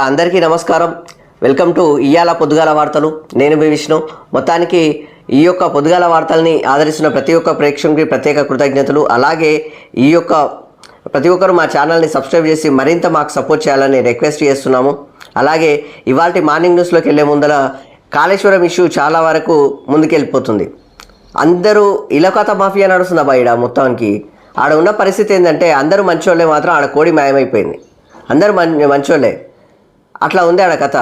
అందరికీ నమస్కారం. Welcome to ఇయాల పొద్దుగాల వార్తలు. నేను మీ విష్ణు. మొత్తానికి ఈ యొక్క పొద్దుగాల వార్తల్ని ఆదరిస్తున్న ప్రతి ఒక్క ప్రేక్షకునికి ప్రత్యేక కృతజ్ఞతలు. అలాగే ఈ యొక్క ప్రతి ఒక్కరు మా ఛానల్ని సబ్స్క్రైబ్ చేసి మరింత మాకు సపోర్ట్ చేయాలని రిక్వెస్ట్ చేస్తున్నాము. అలాగే ఇవాల్టి మార్నింగ్ న్యూస్లోకి వెళ్ళే ముందర కాళేశ్వరం ఇష్యూ చాలా వరకు ముందుకెళ్ళిపోతుంది. అందరూ ఇలకత మాఫియా నడుస్తుంది బయట. మొత్తానికి ఆడ ఉన్న పరిస్థితి ఏంటంటే అందరూ మంచోళ్ళే, మాత్రం ఆడ కోడి మాయమైపోయింది. అందరూ మంచోళ్ళే, అట్లా ఉంది ఆడ కథ.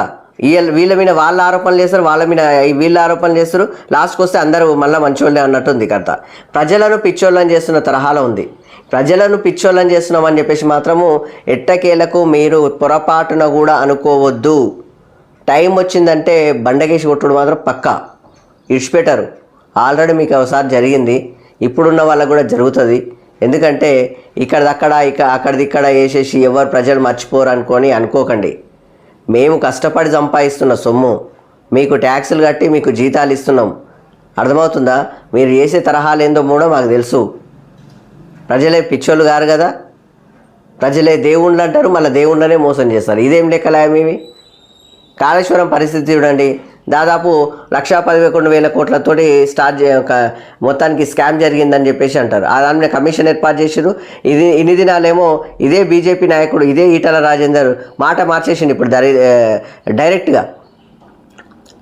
వీళ్ళ మీద వాళ్ళ ఆరోపణలు చేస్తారు, వాళ్ళ మీద వీళ్ళ ఆరోపణలు చేస్తారు. లాస్ట్కి వస్తే అందరూ మళ్ళీ మంచోళ్ళే అన్నట్టుంది కథ. ప్రజలను పిచ్చోళ్ళని చేస్తున్న తరహాలో ఉంది. ప్రజలను పిచ్చోళ్ళని చేస్తున్నామని చెప్పేసి మాత్రము ఎట్టకేలకు మీరు పొరపాటున కూడా అనుకోవద్దు. టైం వచ్చిందంటే బండకేసి కొట్టుడు మాత్రం పక్కా ఇడిచిపెట్టారు. ఆల్రెడీ మీకు ఒకసారి జరిగింది, ఇప్పుడున్న వాళ్ళకు కూడా జరుగుతుంది. ఎందుకంటే ఇక్కడదక్కడ అక్కడిది ఇక్కడ వేసేసి ఎవరు ప్రజలు మర్చిపోరు అనుకోకండి. మేము కష్టపడి సంపాదిస్తున్న సొమ్ము మీకు ట్యాక్సులు కట్టి మీకు జీతాలు ఇస్తున్నాం. అర్థమవుతుందా? మీరు చేసే తరహాలు ఏందో కూడా మాకు తెలుసు. ప్రజలే పిచ్చోళ్ళు గారు కదా, ప్రజలే దేవుళ్ళు అంటారు, మళ్ళీ దేవుళ్ళనే మోసం చేస్తారు. ఇదేం లెక్కలే మేమి. కాళేశ్వరం పరిస్థితి చూడండి, దాదాపు 1,11,000 కోట్లతోటి మొత్తానికి స్కామ్ జరిగిందని చెప్పేసి అంటారు. దాని మీద కమిషన్ ఏర్పాటు చేసారు. ఇన్ని దినాలేమో ఇదే బీజేపీ నాయకుడు, ఇదే ఈటల రాజేందర్ మాట మార్చేసిండు ఇప్పుడు డైరెక్ట్గా.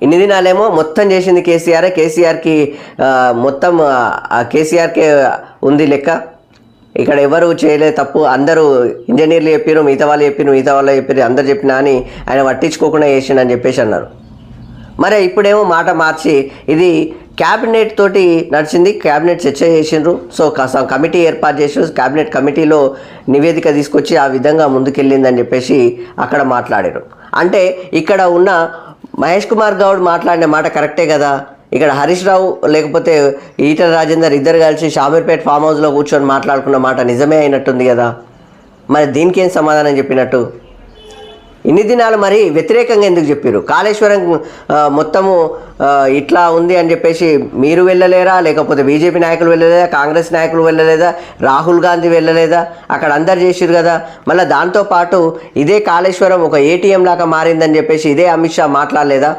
ఇన్ని దినాలేమో మొత్తం చేసింది కేసీఆర్కి మొత్తం కేసీఆర్కే ఉంది లెక్క. ఇక్కడ ఎవరు చేయలేదు తప్పు. అందరూ ఇంజనీర్లు చెప్పారు, మిగతా వాళ్ళు చెప్పారు, అందరు చెప్పినా అని ఆయన పట్టించుకోకుండా చేసిండు అని చెప్పేసి అన్నారు. మరి ఇప్పుడేమో మాట మార్చి ఇది క్యాబినెట్ తోటి నడిచింది, క్యాబినెట్ చర్చ చేసిండ్రు. సో కమిటీ ఏర్పాటు చేసి క్యాబినెట్ కమిటీలో నివేదిక తీసుకొచ్చి ఆ విధంగా ముందుకెళ్ళిందని చెప్పేసి అక్కడ మాట్లాడారు. అంటే ఇక్కడ ఉన్న మహేష్ కుమార్ గౌడ్ మాట్లాడిన మాట కరెక్టే కదా. ఇక్కడ హరీష్ రావు లేకపోతే ఈటల రాజేందర్ ఇద్దరు కలిసి షామీర్పేట్ ఫామ్ హౌస్లో కూర్చొని మాట్లాడుకున్న మాట నిజమే అయినట్టుంది కదా. మరి దీనికి ఏం సమాధానం చెప్పినట్టు? ఇన్ని దినాలు మరి వ్యతిరేకంగా ఎందుకు చెప్పారు? కాళేశ్వరం మొత్తము ఇట్లా ఉంది అని చెప్పేసి మీరు వెళ్ళలేరా? లేకపోతే బీజేపీ నాయకులు వెళ్ళలేదా? కాంగ్రెస్ నాయకులు వెళ్ళలేదా? రాహుల్ గాంధీ వెళ్ళలేదా? అక్కడ అందరు చేసిరు కదా. మళ్ళీ దాంతోపాటు ఇదే కాళేశ్వరం ఒక ఏటీఎం లాగా మారిందని చెప్పేసి ఇదే అమిత్ షా మాట్లాడలేదా?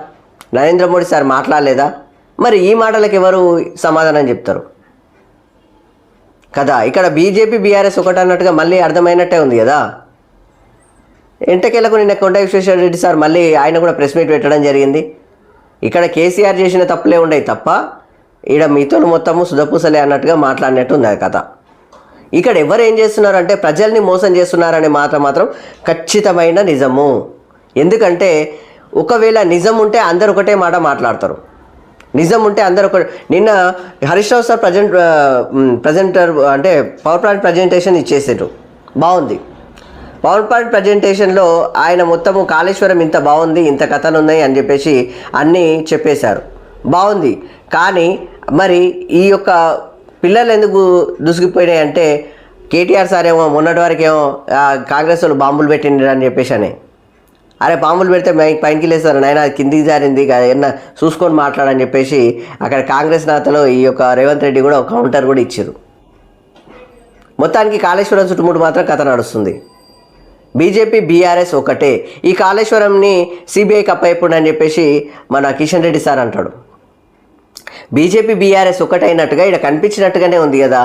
నరేంద్ర మోడీ సార్ మాట్లాడలేదా? మరి ఈ మాటలకు ఎవరు సమాధానం చెప్తారు కదా. ఇక్కడ బీజేపీ బీఆర్ఎస్ ఒకటి అన్నట్టుగా మళ్ళీ అర్థమైనట్టే ఉంది కదా. ఎంటకేలకు నిన్న కొండ విశ్వేశ్వరరెడ్డి సార్ మళ్ళీ ఆయన కూడా ప్రెస్ మీట్ పెట్టడం జరిగింది. ఇక్కడ కేసీఆర్ చేసిన తప్పులే ఉండవు తప్ప ఈడ మీతో మొత్తము సుధపూసలే అన్నట్టుగా మాట్లాడినట్టు ఉంది ఆ కథ. ఇక్కడ ఎవరు ఏం చేస్తున్నారంటే ప్రజల్ని మోసం చేస్తున్నారనే మాట మాత్రం ఖచ్చితమైన నిజము. ఎందుకంటే ఒకవేళ నిజం ఉంటే అందరు ఒకటే మాట మాట్లాడతారు. నిజం ఉంటే అందరు ఒక నిన్న హరీష్ రావు సార్ ప్రజెంటర్ అంటే పవర్ పాయింట్ ప్రజెంటేషన్ ఇచ్చేసారు, బాగుంది. పవర్ పాయింట్ ప్రజెంటేషన్లో ఆయన మొత్తము కాళేశ్వరం ఇంత బాగుంది, ఇంత కథలు ఉన్నాయి అని చెప్పేసి అన్నీ చెప్పేశారు, బాగుంది. కానీ మరి ఈ యొక్క పిల్లలు ఎందుకు దుసిగిపోయినాయి అంటే కేటీఆర్ సార్ ఏమో మొన్నటి వరకు ఏమో కాంగ్రెస్ వాళ్ళు బాంబులు పెట్టిండ్రు అని చెప్పేసి అని. అరే బాంబులు పెడితే పైకి లేస్తారు నాయన, కిందికి జారింది ఏమన్నా చూసుకొని మాట్లాడని చెప్పేసి అక్కడ కాంగ్రెస్ నేతలు ఈ యొక్క రేవంత్ రెడ్డి కూడా ఒక కౌంటర్ కూడా ఇచ్చారు. మొత్తానికి కాళేశ్వరం చుట్టుముట్టు మాత్రం కథ నడుస్తుంది. బీజేపీ బీఆర్ఎస్ ఒకటే. ఈ కాళేశ్వరంని సిబిఐకి అప్పయిపోండి అని చెప్పేసి మన కిషన్ రెడ్డి సార్ అంటాడు. బీజేపీ బీఆర్ఎస్ ఒకటైనట్టుగా ఇక్కడ కనిపించినట్టుగానే ఉంది కదా,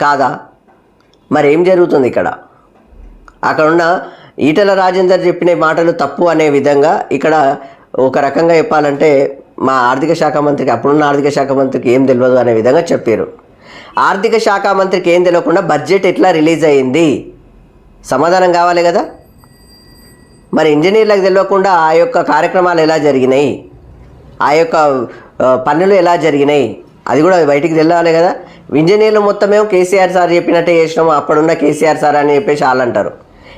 కాదా? మరి ఏం జరుగుతుంది ఇక్కడ? అక్కడ ఉన్న ఈటల రాజేందర్ చెప్పిన మాటలు తప్పు అనే విధంగా ఇక్కడ ఒక రకంగా చెప్పాలంటే మా ఆర్థిక శాఖ మంత్రికి, అప్పుడున్న ఆర్థిక శాఖ మంత్రికి ఏం తెలియదు అనే విధంగా చెప్పారు. ఆర్థిక శాఖ మంత్రికి ఏం తెలియకుండా బడ్జెట్ ఎట్లా రిలీజ్ అయ్యింది సమాధానం కావాలి కదా. మరి ఇంజనీర్లకు తెలియకుండా ఆ యొక్క కార్యక్రమాలు ఎలా జరిగినాయి, ఆ యొక్క పనులు ఎలా జరిగినాయి అది కూడా బయటికి తెలియాలి కదా. ఇంజనీర్లు మొత్తమేమో కేసీఆర్ సార్ చెప్పినట్టే చేసినాము, అప్పుడున్న కేసీఆర్ సార్ అని చెప్పేసి వాళ్ళు అంటారు.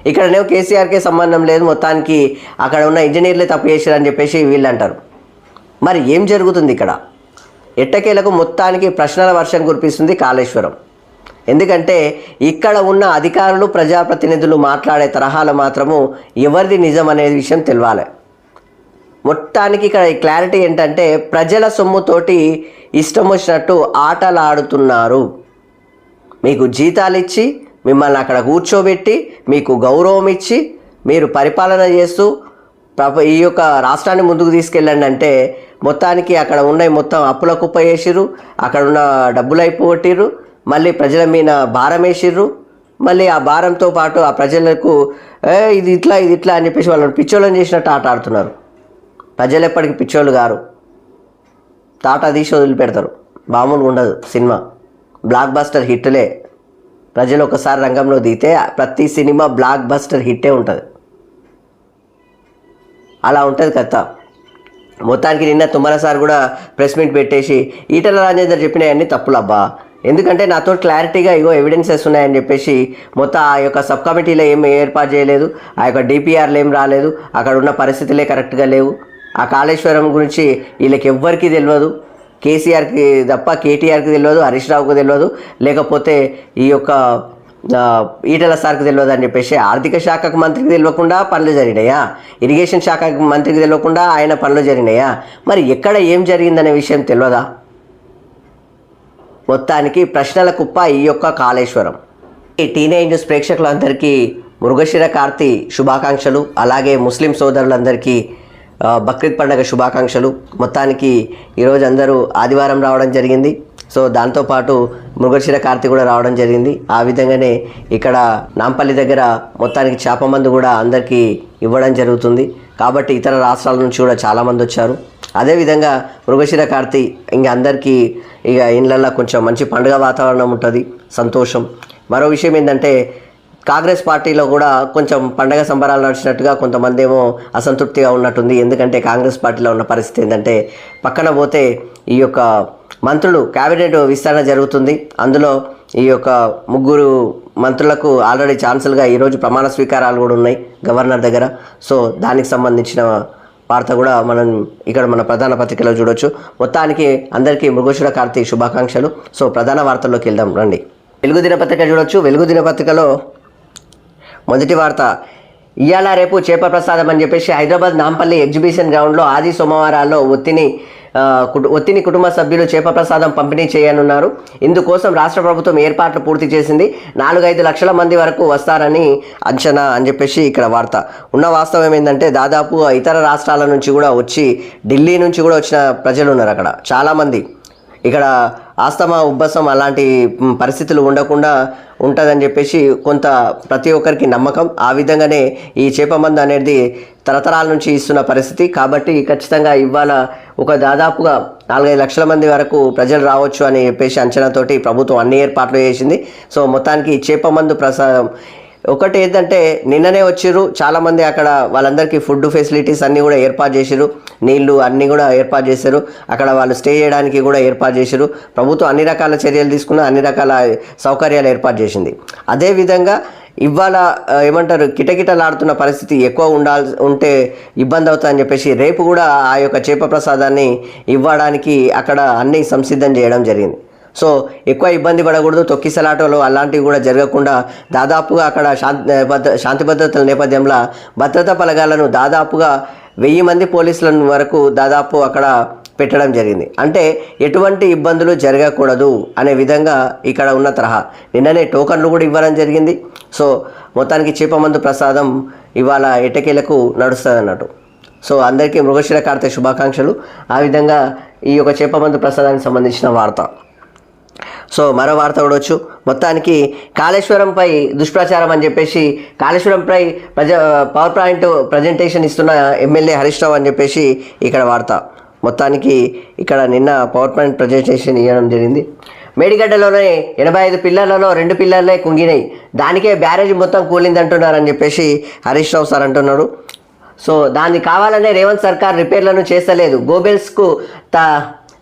ఇక్కడనేమో కేసీఆర్కే సంబంధం లేదు, మొత్తానికి అక్కడ ఉన్న ఇంజనీర్లే తప్పు చేశారని చెప్పేసి వీళ్ళు అంటారు. మరి ఏం జరుగుతుంది ఇక్కడ? ఎట్టకేలకు మొత్తానికి ప్రశ్నల వర్షం కురిపిస్తుంది కాళేశ్వరం. ఎందుకంటే ఇక్కడ ఉన్న అధికారులు ప్రజాప్రతినిధులు మాట్లాడే తరహాలు మాత్రము ఎవరిది నిజం అనే విషయం తెలియాలి. మొత్తానికి ఇక్కడ క్లారిటీ ఏంటంటే ప్రజల సొమ్ముతోటి ఇష్టం వచ్చినట్టు ఆటలాడుతున్నారు. మీకు జీతాలు ఇచ్చి మిమ్మల్ని అక్కడ కూర్చోబెట్టి మీకు గౌరవం ఇచ్చి మీరు పరిపాలన చేస్తూ ఈ యొక్క రాష్ట్రాన్ని ముందుకు తీసుకెళ్ళండి అంటే మొత్తానికి అక్కడ ఉన్నాయి మొత్తం అప్పుల కుప్ప వేసిర్రు, అక్కడ ఉన్న డబ్బులు అయిపోగొట్టిర్రు, మళ్ళీ ప్రజల మీద భారం వేసిర్రు. మళ్ళీ ఆ భారంతో పాటు ఆ ప్రజలకు ఇది ఇట్లా అని చెప్పేసి వాళ్ళని పిచ్చోళ్ళని చేసినట్టు ఆట ఆడుతున్నారు. ప్రజలు ఎప్పటికీ పిచ్చోళ్ళు గారు, తాట తీసి వదిలిపెడతారు. మామూలుగా ఉండదు సినిమా, బ్లాక్ బస్టర్ హిట్లే. ప్రజలు ఒకసారి రంగంలో దిగితే ప్రతి సినిమా బ్లాక్ బస్టర్ హిట్టే ఉంటుంది. అలా ఉంటుంది కథ. మొత్తానికి నిన్న తుమ్మల సార్ కూడా ప్రెస్ మీట్ పెట్టేసి ఈటల రాజేందర్ చెప్పినవన్నీ తప్పులబ్బా, ఎందుకంటే నాతో క్లారిటీగా ఇగో ఎవిడెన్సెస్ ఉన్నాయని చెప్పేసి మొత్తం ఆ యొక్క సబ్ కమిటీలో ఏం ఏర్పాటు చేయలేదు, ఆ యొక్క డిపిఆర్లు ఏం రాలేదు, అక్కడ ఉన్న పరిస్థితులే కరెక్ట్గా లేవు. ఆ కాళేశ్వరం గురించి వీళ్ళకి ఎవ్వరికీ తెలియదు, కేసీఆర్కి తప్ప కేటీఆర్కి తెలియదు, హరీష్ రావుకి తెలియదు, లేకపోతే ఈ యొక్క ఈటల సార్కి తెలియదు అని చెప్పేసి ఆర్థిక శాఖకు మంత్రికి తెలియకుండా పనులు జరిగినాయా, ఇరిగేషన్ శాఖకు మంత్రికి తెలియకుండా ఆయన పనులు జరిగినాయా, మరి ఎక్కడ ఏం జరిగిందనే విషయం తెలియదా? మొత్తానికి ప్రశ్నల కుప్ప ఈ యొక్క కాళేశ్వరం. ఈ టీనేజ్ న్యూస్ ప్రేక్షకులందరికీ మృగశిర కార్తీ శుభాకాంక్షలు, అలాగే ముస్లిం సోదరులందరికీ బక్రీద్ పండుగ శుభాకాంక్షలు. మొత్తానికి ఈరోజు అందరూ ఆదివారం రావడం జరిగింది. సో దాంతోపాటు మృగశిర కార్తీ కూడా రావడం జరిగింది. ఆ విధంగానే ఇక్కడ నాంపల్లి దగ్గర మొత్తానికి చేప మందు కూడా అందరికీ ఇవ్వడం జరుగుతుంది. కాబట్టి ఇతర రాష్ట్రాల నుంచి కూడా చాలామంది వచ్చారు. అదేవిధంగా మృగశిర కార్తీ ఇంకా అందరికీ ఇక ఇళ్ళల్లో కొంచెం మంచి పండుగ వాతావరణం ఉంటుంది, సంతోషం. మరో విషయం ఏంటంటే కాంగ్రెస్ పార్టీలో కూడా కొంచెం పండగ సంబరాలు నడిచినట్టుగా కొంతమంది ఏమో అసంతృప్తిగా ఉన్నట్టుంది. ఎందుకంటే కాంగ్రెస్ పార్టీలో ఉన్న పరిస్థితి ఏంటంటే పక్కన పోతే ఈ యొక్క మంత్రులు క్యాబినెట్ విస్తరణ జరుగుతుంది. అందులో ఈ యొక్క 3 మంత్రులకు ఆల్రెడీ ఛాన్సల్గా ఈరోజు ప్రమాణ స్వీకారాలు కూడా ఉన్నాయి గవర్నర్ దగ్గర. సో దానికి సంబంధించిన వార్త కూడా మనం ఇక్కడ మన ప్రధాన పత్రికలో చూడొచ్చు. మొత్తానికి అందరికీ మృగశిర కార్తీ శుభాకాంక్షలు. సో ప్రధాన వార్తల్లోకి వెళ్దాం రండి. వెలుగు దినపత్రిక చూడొచ్చు. వెలుగు దినపత్రికలో మొదటి వార్త, ఇవాళ రేపు చేప ప్రసాదం అని చెప్పేసి హైదరాబాద్ నాంపల్లి ఎగ్జిబిషన్ గ్రౌండ్లో ఆది సోమవారాల్లో ఒత్తిని కుటుంబ సభ్యులు చేప ప్రసాదం పంపిణీ చేయనున్నారు. ఇందుకోసం రాష్ట్ర ప్రభుత్వం ఏర్పాట్లు పూర్తి చేసింది. 4-5 లక్షల మంది వరకు వస్తారని అంచనా అని చెప్పేసి ఇక్కడ వార్త. ఉన్న వాస్తవం ఏంటంటే దాదాపు ఇతర రాష్ట్రాల నుంచి కూడా వచ్చి, ఢిల్లీ నుంచి కూడా వచ్చిన ప్రజలు ఉన్నారు అక్కడ చాలామంది. ఇక్కడ ఆస్తమా, ఉబ్బసం అలాంటి పరిస్థితులు ఉండకుండా ఉంటుందని చెప్పేసి కొంత ప్రతి ఒక్కరికి నమ్మకం. ఆ విధంగానే ఈ చేప మందు అనేది తరతరాల నుంచి ఇస్తున్న పరిస్థితి. కాబట్టి ఖచ్చితంగా ఇవాళ ఒక దాదాపుగా 4-5 లక్షల మంది వరకు ప్రజలు రావచ్చు అని చెప్పేసి అంచనాతోటి ప్రభుత్వం అన్ని ఏర్పాట్లు చేసింది. సో మొత్తానికి చేప మందు ప్రసాదం ఒకటి ఏంటంటే నిన్ననే వచ్చిర్రు చాలామంది, అక్కడ వాళ్ళందరికీ ఫుడ్ ఫెసిలిటీస్ అన్నీ కూడా ఏర్పాటు చేసిరు, నీళ్లు అన్నీ కూడా ఏర్పాటు చేశారు, అక్కడ వాళ్ళు స్టే చేయడానికి కూడా ఏర్పాటు చేశారు. ప్రభుత్వం అన్ని రకాల చర్యలు తీసుకున్న, అన్ని రకాల సౌకర్యాలు ఏర్పాటు చేసింది. అదేవిధంగా ఇవాళ ఏమంటారు కిటకిటలాడుతున్న పరిస్థితి ఎక్కువ ఉంటే ఇబ్బంది అవుతుందని చెప్పేసి రేపు కూడా ఆ యొక్క చేప ప్రసాదాన్ని ఇవ్వడానికి అక్కడ అన్నీ సంసిద్ధం చేయడం జరిగింది. సో ఎక్కువ ఇబ్బంది పడకూడదు, తొక్కిసలాటలు అలాంటివి కూడా జరగకుండా దాదాపుగా అక్కడ శాంతి భద్రతల నేపథ్యంలో భద్రతా బలగాలను దాదాపుగా 1000 మంది పోలీసులను వరకు దాదాపు అక్కడ పెట్టడం జరిగింది. అంటే ఎటువంటి ఇబ్బందులు జరగకూడదు అనే విధంగా ఇక్కడ ఉన్న తరహా. నిన్ననే టోకన్లు కూడా ఇవ్వడం జరిగింది. సో మొత్తానికి చేప మందు ప్రసాదం ఇవాళ ఎట్టకేలకు నడుస్తుంది అన్నట్టు. సో అందరికీ మృగశిర కార్తీ శుభాకాంక్షలు. ఆ విధంగా ఈ యొక్క చేప మందు ప్రసాదానికి సంబంధించిన వార్త. సో మరో వార్త కూడా మొత్తానికి కాళేశ్వరంపై దుష్ప్రచారం అని చెప్పేసి కాళేశ్వరంపై పవర్ పాయింట్ ప్రజెంటేషన్ ఇస్తున్న ఎమ్మెల్యే హరీష్ రావు అని చెప్పేసి ఇక్కడ వార్త. మొత్తానికి ఇక్కడ నిన్న పవర్ పాయింట్ ప్రజెంటేషన్ ఇవ్వడం జరిగింది. మేడిగడ్డలోనే 85 పిల్లర్లలో 2 పిల్లర్లే కుంగినాయి, దానికే బ్యారేజ్ మొత్తం కూలింది అంటున్నారని చెప్పేసి హరీష్ రావు సార్ అంటున్నారు. సో దాన్ని కావాలనే రేవంత్ సర్కార్ రిపేర్లను చేస్తలేదు, గోబెల్స్కు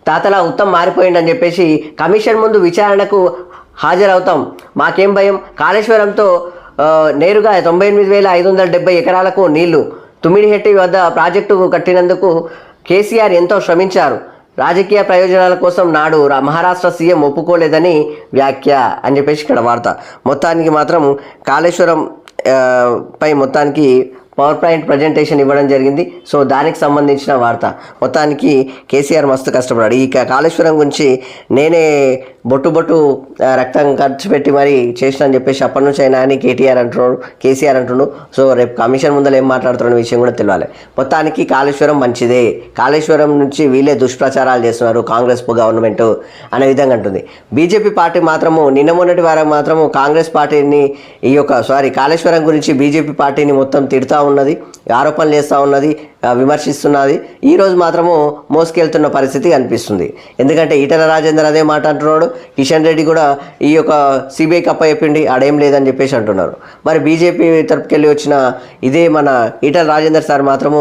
తాతలా ఉత్తమ్ మారిపోయిందని చెప్పేసి కమిషన్ ముందు విచారణకు హాజరవుతాం, మాకేం భయం, కాళేశ్వరంతో నేరుగా 98,570 ఎకరాలకు నీళ్లు, తుమ్మిడిహెట్టి వద్ద ప్రాజెక్టు కట్టినందుకు కేసీఆర్ ఎంతో శ్రమించారు, రాజకీయ ప్రయోజనాల కోసం నాడు మహారాష్ట్ర సీఎం ఒప్పుకోలేదని వ్యాఖ్య అని చెప్పేసి ఇక్కడ వార్త. మొత్తానికి మాత్రం కాళేశ్వరం పై మొత్తానికి పవర్ పాయింట్ ప్రజెంటేషన్ ఇవ్వడం జరిగింది. సో దానికి సంబంధించిన వార్త. మొత్తానికి కేసీఆర్ మస్తు కష్టపడాడు. ఈ కాళేశ్వరం గురించి నేనే బొట్టు రక్తం ఖర్చు పెట్టి మరి చేసిన అని చెప్పేసి అప్పటి నుంచి అయినా అని కేసీఆర్ అంటున్నాడు. సో రేపు కమిషన్ ముందర ఏం మాట్లాడుతున్న విషయం కూడా తెలియాలి. మొత్తానికి కాళేశ్వరం మంచిదే, కాళేశ్వరం నుంచి వీళ్ళే దుష్ప్రచారాలు చేస్తున్నారు కాంగ్రెస్ గవర్నమెంట్ అనే విధంగా అంటుంది. బీజేపీ పార్టీ మాత్రము నిన్న మొన్నటి వారం మాత్రము కాంగ్రెస్ పార్టీని కాళేశ్వరం గురించి బీజేపీ పార్టీని మొత్తం తిడుతూ ఉన్నది, ఆరోపణలు చేస్తూ ఉన్నది, విమర్శిస్తున్నది. ఈరోజు మాత్రము మోసుకెళ్తున్న పరిస్థితి కనిపిస్తుంది. ఎందుకంటే ఈటల రాజేందర్ అదే మాట అంటున్నాడు, కిషన్ రెడ్డి కూడా ఈ యొక్క సిబిఐకి అప్పచెప్పిండి ఆడేం లేదని చెప్పేసి అంటున్నారు. మరి బీజేపీ తరపుకెళ్ళి వచ్చిన ఇదే మన ఈటల రాజేందర్ సార్ మాత్రము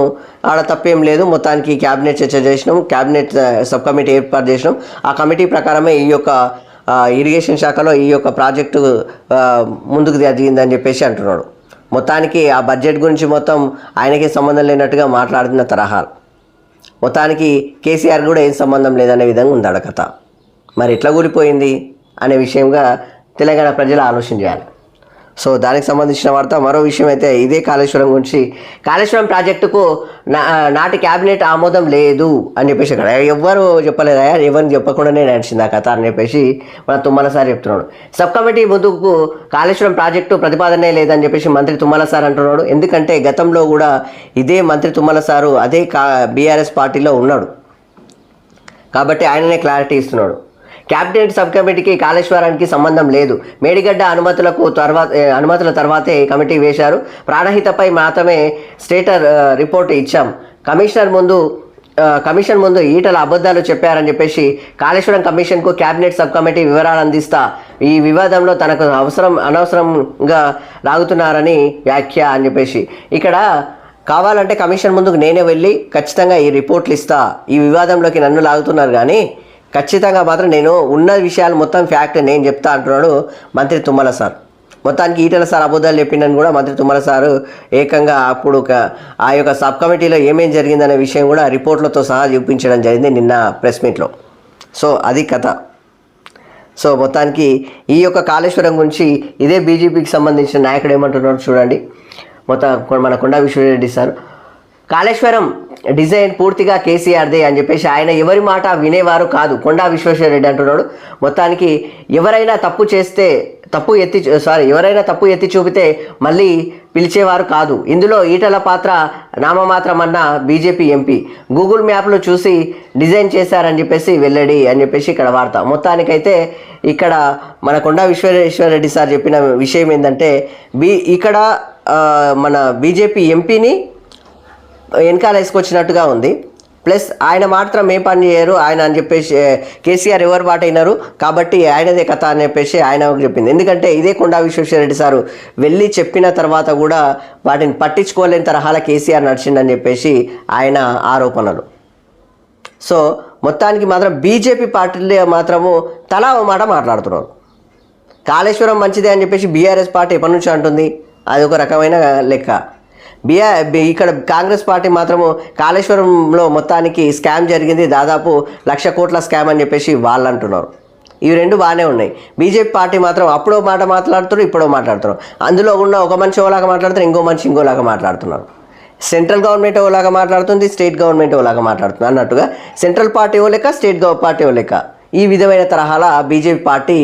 ఆడ తప్పేం లేదు, మొత్తానికి క్యాబినెట్ చర్చ చేసినాం, క్యాబినెట్ సబ్ కమిటీ ఏర్పాటు చేసినాం, ఆ కమిటీ ప్రకారమే ఈ యొక్క ఇరిగేషన్ శాఖలో ఈ యొక్క ప్రాజెక్టు ముందుకు జరిగిందని చెప్పేసి అంటున్నాడు. మొత్తానికి ఆ బడ్జెట్ గురించి మొత్తం ఆయనకి సంబంధం లేనట్టుగా మాట్లాడుతున్న తరహా. మొత్తానికి కేసీఆర్ కూడా ఏం సంబంధం లేదనే విధంగా ఉంది ఆడ కథ. మరి ఎట్లా కూలిపోయింది అనే విషయంగా తెలంగాణ ప్రజలు ఆలోచన చేయాలి. సో దానికి సంబంధించిన వార్త. మరో విషయం అయితే ఇదే కాళేశ్వరం గురించి, కాళేశ్వరం ప్రాజెక్టుకు నాటి క్యాబినెట్ ఆమోదం లేదు అని చెప్పేసి అక్కడ ఎవ్వరు చెప్పలేదా, ఎవరిని చెప్పకుండానే నడిచింది ఆ కథ అని చెప్పేసి మన తుమ్మల సార్ చెప్తున్నాడు. సబ్ కమిటీ ముందుకు కాళేశ్వరం ప్రాజెక్టు ప్రతిపాదనే లేదని చెప్పేసి మంత్రి తుమ్మల సార్ అంటున్నాడు. ఎందుకంటే గతంలో కూడా ఇదే మంత్రి తుమ్మల సారు అదే బీఆర్ఎస్ పార్టీలో ఉన్నాడు కాబట్టి ఆయననే క్లారిటీ ఇస్తున్నాడు. క్యాబినెట్ సబ్ కమిటీకి కాళేశ్వరానికి సంబంధం లేదు, మేడిగడ్డ అనుమతుల తర్వాతే కమిటీ వేశారు, ప్రాణహితపై మాత్రమే స్టేటర్ రిపోర్ట్ ఇచ్చాం, కమిషన్ ముందు ఈటల అబద్ధాలు చెప్పారని చెప్పేసి కాళేశ్వరం కమిషన్కు క్యాబినెట్ సబ్ కమిటీ వివరాలు అందిస్తా, ఈ వివాదంలో తనకు అనవసరంగా లాగుతున్నారని వ్యాఖ్య అని చెప్పేసి ఇక్కడ కావాలంటే కమిషన్ ముందుకు నేనే వెళ్ళి ఖచ్చితంగా ఈ రిపోర్ట్లు ఇస్తా, ఈ వివాదంలోకి నన్ను లాగుతున్నారు కానీ ఖచ్చితంగా మాత్రం నేను ఉన్న విషయాలు మొత్తం ఫ్యాక్ట్ నేను చెప్తా అంటున్నాడు మంత్రి తుమ్మల సార్. మొత్తానికి ఈటల సార్ అబద్ధాలు చెప్పిందని కూడా మంత్రి తుమ్మల సారు ఏకంగా అప్పుడు ఆ యొక్క సబ్ కమిటీలో ఏమేం జరిగిందనే విషయం కూడా రిపోర్ట్లతో సహా చూపించడం జరిగింది నిన్న ప్రెస్ మీట్లో. సో అది కథ. సో మొత్తానికి ఈ యొక్క కాళేశ్వరం గురించి ఇదే బీజేపీకి సంబంధించిన నాయకుడు ఏమంటున్నాడు చూడండి. మొత్తం మన కొండా విశ్వేశ్వరరెడ్డి సార్, కాళేశ్వరం డిజైన్ పూర్తిగా కేసీఆర్దే అని చెప్పేసి ఆయన ఎవరి మాట వినేవారు కాదు కొండా విశ్వేశ్వరరెడ్డి అంటున్నాడు. మొత్తానికి ఎవరైనా తప్పు ఎత్తి చూపితే మళ్ళీ పిలిచేవారు కాదు, ఇందులో ఈటల పాత్ర నామమాత్రమన్న బీజేపీ ఎంపీ, గూగుల్ మ్యాప్లో చూసి డిజైన్ చేశారని చెప్పేసి వెల్లడి అని చెప్పేసి ఇక్కడ వార్త. మొత్తానికైతే ఇక్కడ మన కొండా విశ్వేశ్వరరెడ్డి సార్ చెప్పిన విషయం ఏంటంటే ఇక్కడ మన బీజేపీ ఎంపీని వెనకాల వేసుకొచ్చినట్టుగా ఉంది. ప్లస్ ఆయన మాత్రం ఏ పని చేయరు ఆయన అని చెప్పేసి కేసీఆర్ ఎవరు మాట అయినారు కాబట్టి ఆయనదే కథ అని చెప్పేసి ఆయన చెప్పింది. ఎందుకంటే ఇదే కొండా విశ్వేశ్వరరెడ్డి సారు వెళ్ళి చెప్పిన తర్వాత కూడా వాటిని పట్టించుకోలేని తరహాల కేసీఆర్ నడిచిండని చెప్పేసి ఆయన ఆరోపణలు. సో మొత్తానికి మాత్రం బీజేపీ పార్టీలో మాత్రము తలా ఓ మాట మాట్లాడుతున్నారు. కాళేశ్వరం మంచిదే అని చెప్పేసి బీఆర్ఎస్ పార్టీ ఎప్పటి నుంచి అంటుంది, అది ఒక రకమైన లెక్క. ఇక్కడ కాంగ్రెస్ పార్టీ మాత్రము కాళేశ్వరంలో మొత్తానికి స్కామ్ జరిగింది, దాదాపు 1,00,000 కోట్ల స్కామ్ అని చెప్పేసి వాళ్ళు అంటున్నారు. ఇవి రెండు బాగానే ఉన్నాయి. బీజేపీ పార్టీ మాత్రం అప్పుడో మాట మాట్లాడుతున్నారు, ఇప్పుడో మాట్లాడుతున్నారు. అందులో ఉన్న ఒక మనిషి ఓలాగా మాట్లాడుతారు, ఇంకో మనిషి ఇంకోలాగా మాట్లాడుతున్నారు. సెంట్రల్ గవర్నమెంట్ ఓలాగా మాట్లాడుతుంది, స్టేట్ గవర్నమెంట్ ఓలాగా మాట్లాడుతుంది అన్నట్టుగా సెంట్రల్ పార్టీ ఓ లెక్క, స్టేట్ పార్టీ ఓ లెక్క. ఈ విధమైన తరహాల బీజేపీ పార్టీ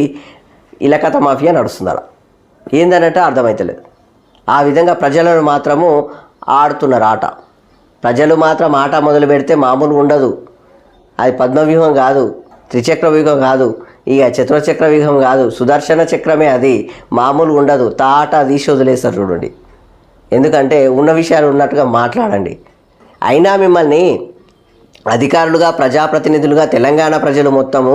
ఇలకత మాఫియా నడుస్తుంది. అలా ఏందన్నట్టు అర్థమవుతలేదు. ఆ విధంగా ప్రజలను మాత్రము ఆడుతున్నారు ఆట. ప్రజలు మాత్రం ఆట మొదలు పెడితే మామూలుగా ఉండదు. అది పద్మవ్యూహం కాదు, త్రిచక్ర వ్యూహం కాదు, ఇక చతురచక్ర వ్యూహం కాదు, సుదర్శన చక్రమే. అది మామూలుగా ఉండదు. తాట తీసి వదిలేస్తారు చూడండి. ఎందుకంటే ఉన్న విషయాలు ఉన్నట్టుగా మాట్లాడండి. అయినా మిమ్మల్ని అధికారులుగా ప్రజాప్రతినిధులుగా తెలంగాణ ప్రజలు మొత్తము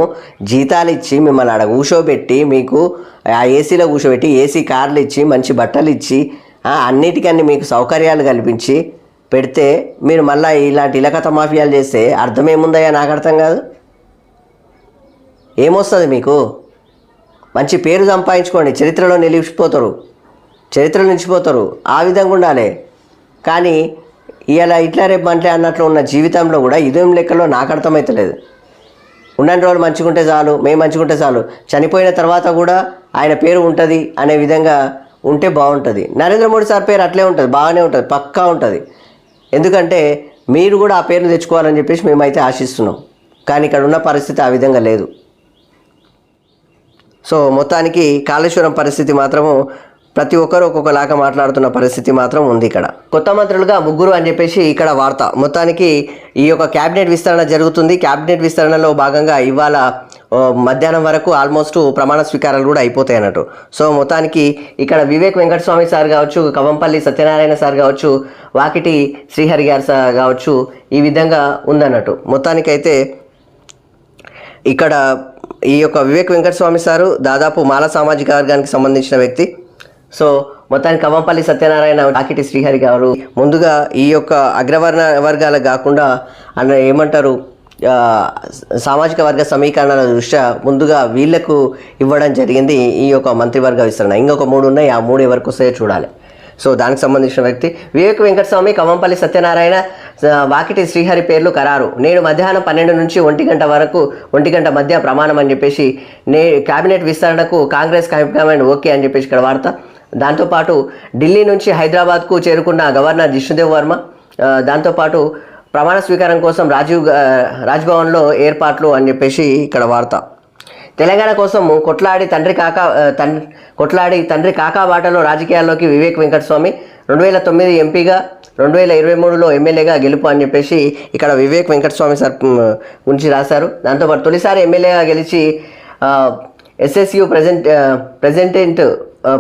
జీతాలు ఇచ్చి మిమ్మల్ని ఆడ కూర్చోబెట్టి మీకు ఆ ఏసీలో కూర్చోబెట్టి ఏసీ కార్లు ఇచ్చి మంచి బట్టలు ఇచ్చి అన్నిటికన్నీ మీకు సౌకర్యాలు కల్పించి పెడితే మీరు మళ్ళీ ఇలాంటి ఇలకత మాఫియాలు చేస్తే అర్థమేముందయ్యా నాకు అర్థం కాదు. ఏమొస్తుంది మీకు? మంచి పేరు సంపాదించుకోండి, చరిత్రలో నిలిచిపోతారు. ఆ విధంగా ఉండాలి. కానీ ఇలా ఇట్లా రేపు మంటే అన్నట్లు ఉన్న జీవితంలో కూడా ఇదేం లెక్కలో నాకు అర్థమవుతలేదు. ఉన్నన్ని రోజులు మంచిగుంటే చాలు, మేము మంచిగుంటే చాలు, చనిపోయిన తర్వాత కూడా ఆయన పేరు ఉంటుంది అనే విధంగా ఉంటే బాగుంటుంది. నరేంద్ర మోడీ సార్ పేరు అట్లే ఉంటుంది, బాగానే ఉంటుంది, పక్కా ఉంటుంది. ఎందుకంటే మీరు కూడా ఆ పేరును తెచ్చుకోవాలని చెప్పేసి మేమైతే ఆశిస్తున్నాం. కానీ ఇక్కడ ఉన్న పరిస్థితి ఆ విధంగా లేదు. సో మొత్తానికి కాళేశ్వరం పరిస్థితి మాత్రము ప్రతి ఒక్కరు ఒక్కొక్కలాగా మాట్లాడుతున్న పరిస్థితి మాత్రం ఉంది. ఇక్కడ కొత్త మంత్రులుగా 3 అని చెప్పేసి ఇక్కడ వార్త. మొత్తానికి ఈ యొక్క క్యాబినెట్ విస్తరణ జరుగుతుంది. క్యాబినెట్ విస్తరణలో భాగంగా ఇవాళ మధ్యాహ్నం వరకు ఆల్మోస్ట్ ప్రమాణ స్వీకారాలు కూడా అయిపోతాయి అన్నట్టు. సో మొత్తానికి ఇక్కడ వివేక్ వెంకటస్వామి సార్ కావచ్చు, కవంపల్లి సత్యనారాయణ సార్ కావచ్చు, వాకిటి శ్రీహరి గారు సార్ కావచ్చు, ఈ విధంగా ఉందన్నట్టు. మొత్తానికైతే ఇక్కడ ఈ యొక్క వివేక్ వెంకటస్వామి సారు దాదాపు మాల సామాజిక వర్గానికి సంబంధించిన వ్యక్తి. సో మొత్తానికి కవంపల్లి సత్యనారాయణ, వాకిటి శ్రీహరి గారు ముందుగా ఈ యొక్క అగ్రవర్ణ వర్గాలకు కాకుండా ఏమంటారు సామాజిక వర్గ సమీకరణల దృష్ట్యా ముందుగా వీళ్లకు ఇవ్వడం జరిగింది ఈ యొక్క మంత్రివర్గ విస్తరణ. ఇంకొక 3 ఉన్నాయి, ఆ 3 ఎవరికి వస్తాయో చూడాలి. సో దానికి సంబంధించిన వ్యక్తి వివేక్ వెంకటస్వామి, కవంపల్లి సత్యనారాయణ, వాకిటి శ్రీహరి పేర్లు ఖరారు. నేడు మధ్యాహ్నం 12 నుంచి 1 గంట వరకు 1 గంట మధ్య ప్రమాణం అని చెప్పేసి క్యాబినెట్ విస్తరణకు కాంగ్రెస్ హైకమాండ్ ఓకే అని చెప్పేసి ఇక్కడ వార్త. దాంతోపాటు ఢిల్లీ నుంచి హైదరాబాద్కు చేరుకున్న గవర్నర్ జిష్ణుదేవ్ వర్మ, దాంతోపాటు ప్రమాణ స్వీకారం కోసం రాజ్భవన్లో ఏర్పాట్లు అని చెప్పేసి ఇక్కడ వార్త. తెలంగాణ కోసం కొట్లాడి తండ్రి కాకా బాటలో రాజకీయాల్లోకి వివేక్ వెంకటస్వామి 2009 ఎంపీగా 2023లో ఎమ్మెల్యేగా గెలుపు అని చెప్పేసి ఇక్కడ వివేక్ వెంకటస్వామి సార్ గురించి రాశారు. దాంతోపాటు తొలిసారి ఎమ్మెల్యేగా గెలిచి ఎస్ఎస్యు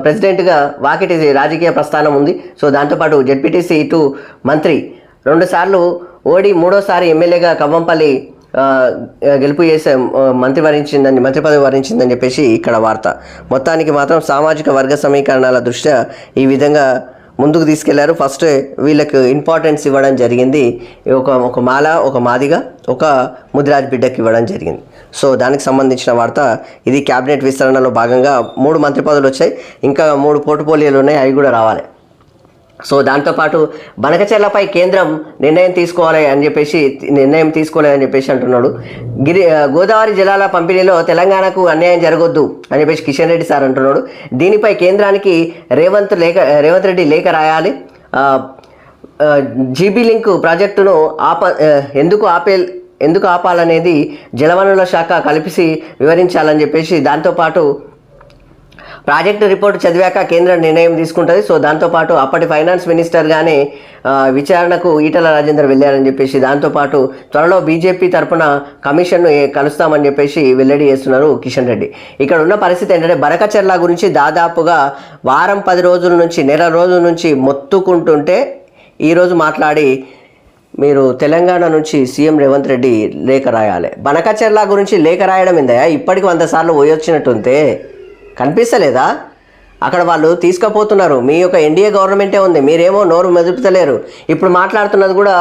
ప్రెసిడెంట్గా వాకిటి రాజకీయ ప్రస్థానం ఉంది. సో దాంతోపాటు జెడ్పీటీసీ ఇటు మంత్రి 2 సార్లు ఓడి 3వ ఎమ్మెల్యేగా కవ్వంపల్లి గెలుపు చేసే మంత్రి పదవి వరించిందని చెప్పేసి ఇక్కడ వార్త. మొత్తానికి మాత్రం సామాజిక వర్గ సమీకరణాల దృష్ట్యా ఈ విధంగా ముందుకు తీసుకెళ్లారు. ఫస్ట్ వీళ్ళకి ఇంపార్టెన్స్ ఇవ్వడం జరిగింది. ఒక మాల, ఒక మాదిగ, ఒక ముదిరాజ్ బిడ్డకి ఇవ్వడం జరిగింది. సో దానికి సంబంధించిన వార్త ఇది. క్యాబినెట్ విస్తరణలో భాగంగా 3 మంత్రి పదవులు వచ్చాయి, ఇంకా 3 పోర్టుఫోలియోలు ఉన్నాయి, అవి కూడా రావాలి. సో దాంతోపాటు బనకచెర్లపై కేంద్రం నిర్ణయం తీసుకోలేదని చెప్పేసి అంటున్నాడు. గోదావరి జలాల పంపిణీలో తెలంగాణకు అన్యాయం జరగొద్దు అని చెప్పేసి కిషన్ రెడ్డి సార్ అంటున్నాడు. దీనిపై కేంద్రానికి రేవంత్ రెడ్డి లేఖ రాయాలి. జీబీ లింక్ ప్రాజెక్టును ఎందుకు ఆపాలనేది జలవనరుల శాఖ కలిపి వివరించాలని చెప్పేసి, దాంతోపాటు ప్రాజెక్టు రిపోర్టు చదివాక కేంద్రం నిర్ణయం తీసుకుంటుంది. సో దాంతోపాటు అప్పటి ఫైనాన్స్ మినిస్టర్గానే విచారణకు ఈటల రాజేందర్ వెళ్ళారని చెప్పేసి, దాంతోపాటు త్వరలో బీజేపీ తరఫున కమిషన్ను కలుస్తామని చెప్పేసి వెల్లడి చేస్తున్నారు కిషన్ రెడ్డి. ఇక్కడ ఉన్న పరిస్థితి ఏంటంటే బనకచెర్ల గురించి దాదాపుగా వారం 10 రోజుల నుంచి, నెల రోజుల నుంచి మొత్తుకుంటుంటే ఈరోజు మాట్లాడి మీరు తెలంగాణ నుంచి సీఎం రేవంత్ రెడ్డి లేఖ రాయాలి. బనకచెర్ల గురించి లేఖ రాయడం ఏందయ్యా, ఇప్పటికి 100 సార్లు పోయొచ్చినట్టుంటే కనిపిస్తలేదా? అక్కడ వాళ్ళు తీసుకుపోతున్నారు. మీ యొక్క ఎన్డీఏ గవర్నమెంటే ఉంది, మీరేమో నోరు మెదుపుతలేరు. ఇప్పుడు మాట్లాడుతున్నది కూడా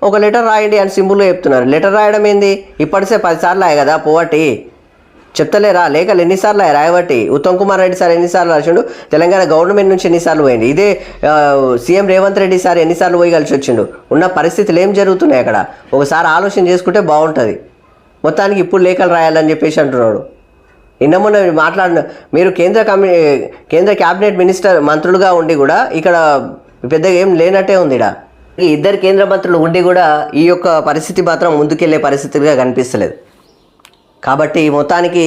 ఒక లెటర్ రాయండి అని సింబుల్లో చెప్తున్నారు. లెటర్ రాయడం ఏంది? ఇప్పటిసే 10 సార్లు అయ్యాయి కదా పోవటి, చెప్తలేరా? లేఖలు ఎన్నిసార్లు రాయబట్టి ఉత్తమ్ కుమార్ రెడ్డి సార్ ఎన్నిసార్లు రాసిండు, తెలంగాణ గవర్నమెంట్ నుంచి ఎన్నిసార్లు పోయింది, ఇదే సీఎం రేవంత్ రెడ్డి సార్ ఎన్నిసార్లు పోయి కలిసి వచ్చిండు. ఉన్న పరిస్థితులు ఏం జరుగుతున్నాయి అక్కడ ఒకసారి ఆలోచన చేసుకుంటే బాగుంటుంది. మొత్తానికి ఇప్పుడు లేఖలు రాయాలని చెప్పేసి అంటున్నాడు. మొన్న మాట్లాడిన మీరు కేంద్ర క్యాబినెట్ మంత్రులుగా ఉండి కూడా ఇక్కడ పెద్దగా ఏం లేనట్టే ఉంది. ఈ 2 కేంద్ర మంత్రులు ఉండి కూడా ఈ యొక్క పరిస్థితి మాత్రం ముందుకెళ్లే పరిస్థితిగా కనిపిస్తలేదు. కాబట్టి మొత్తానికి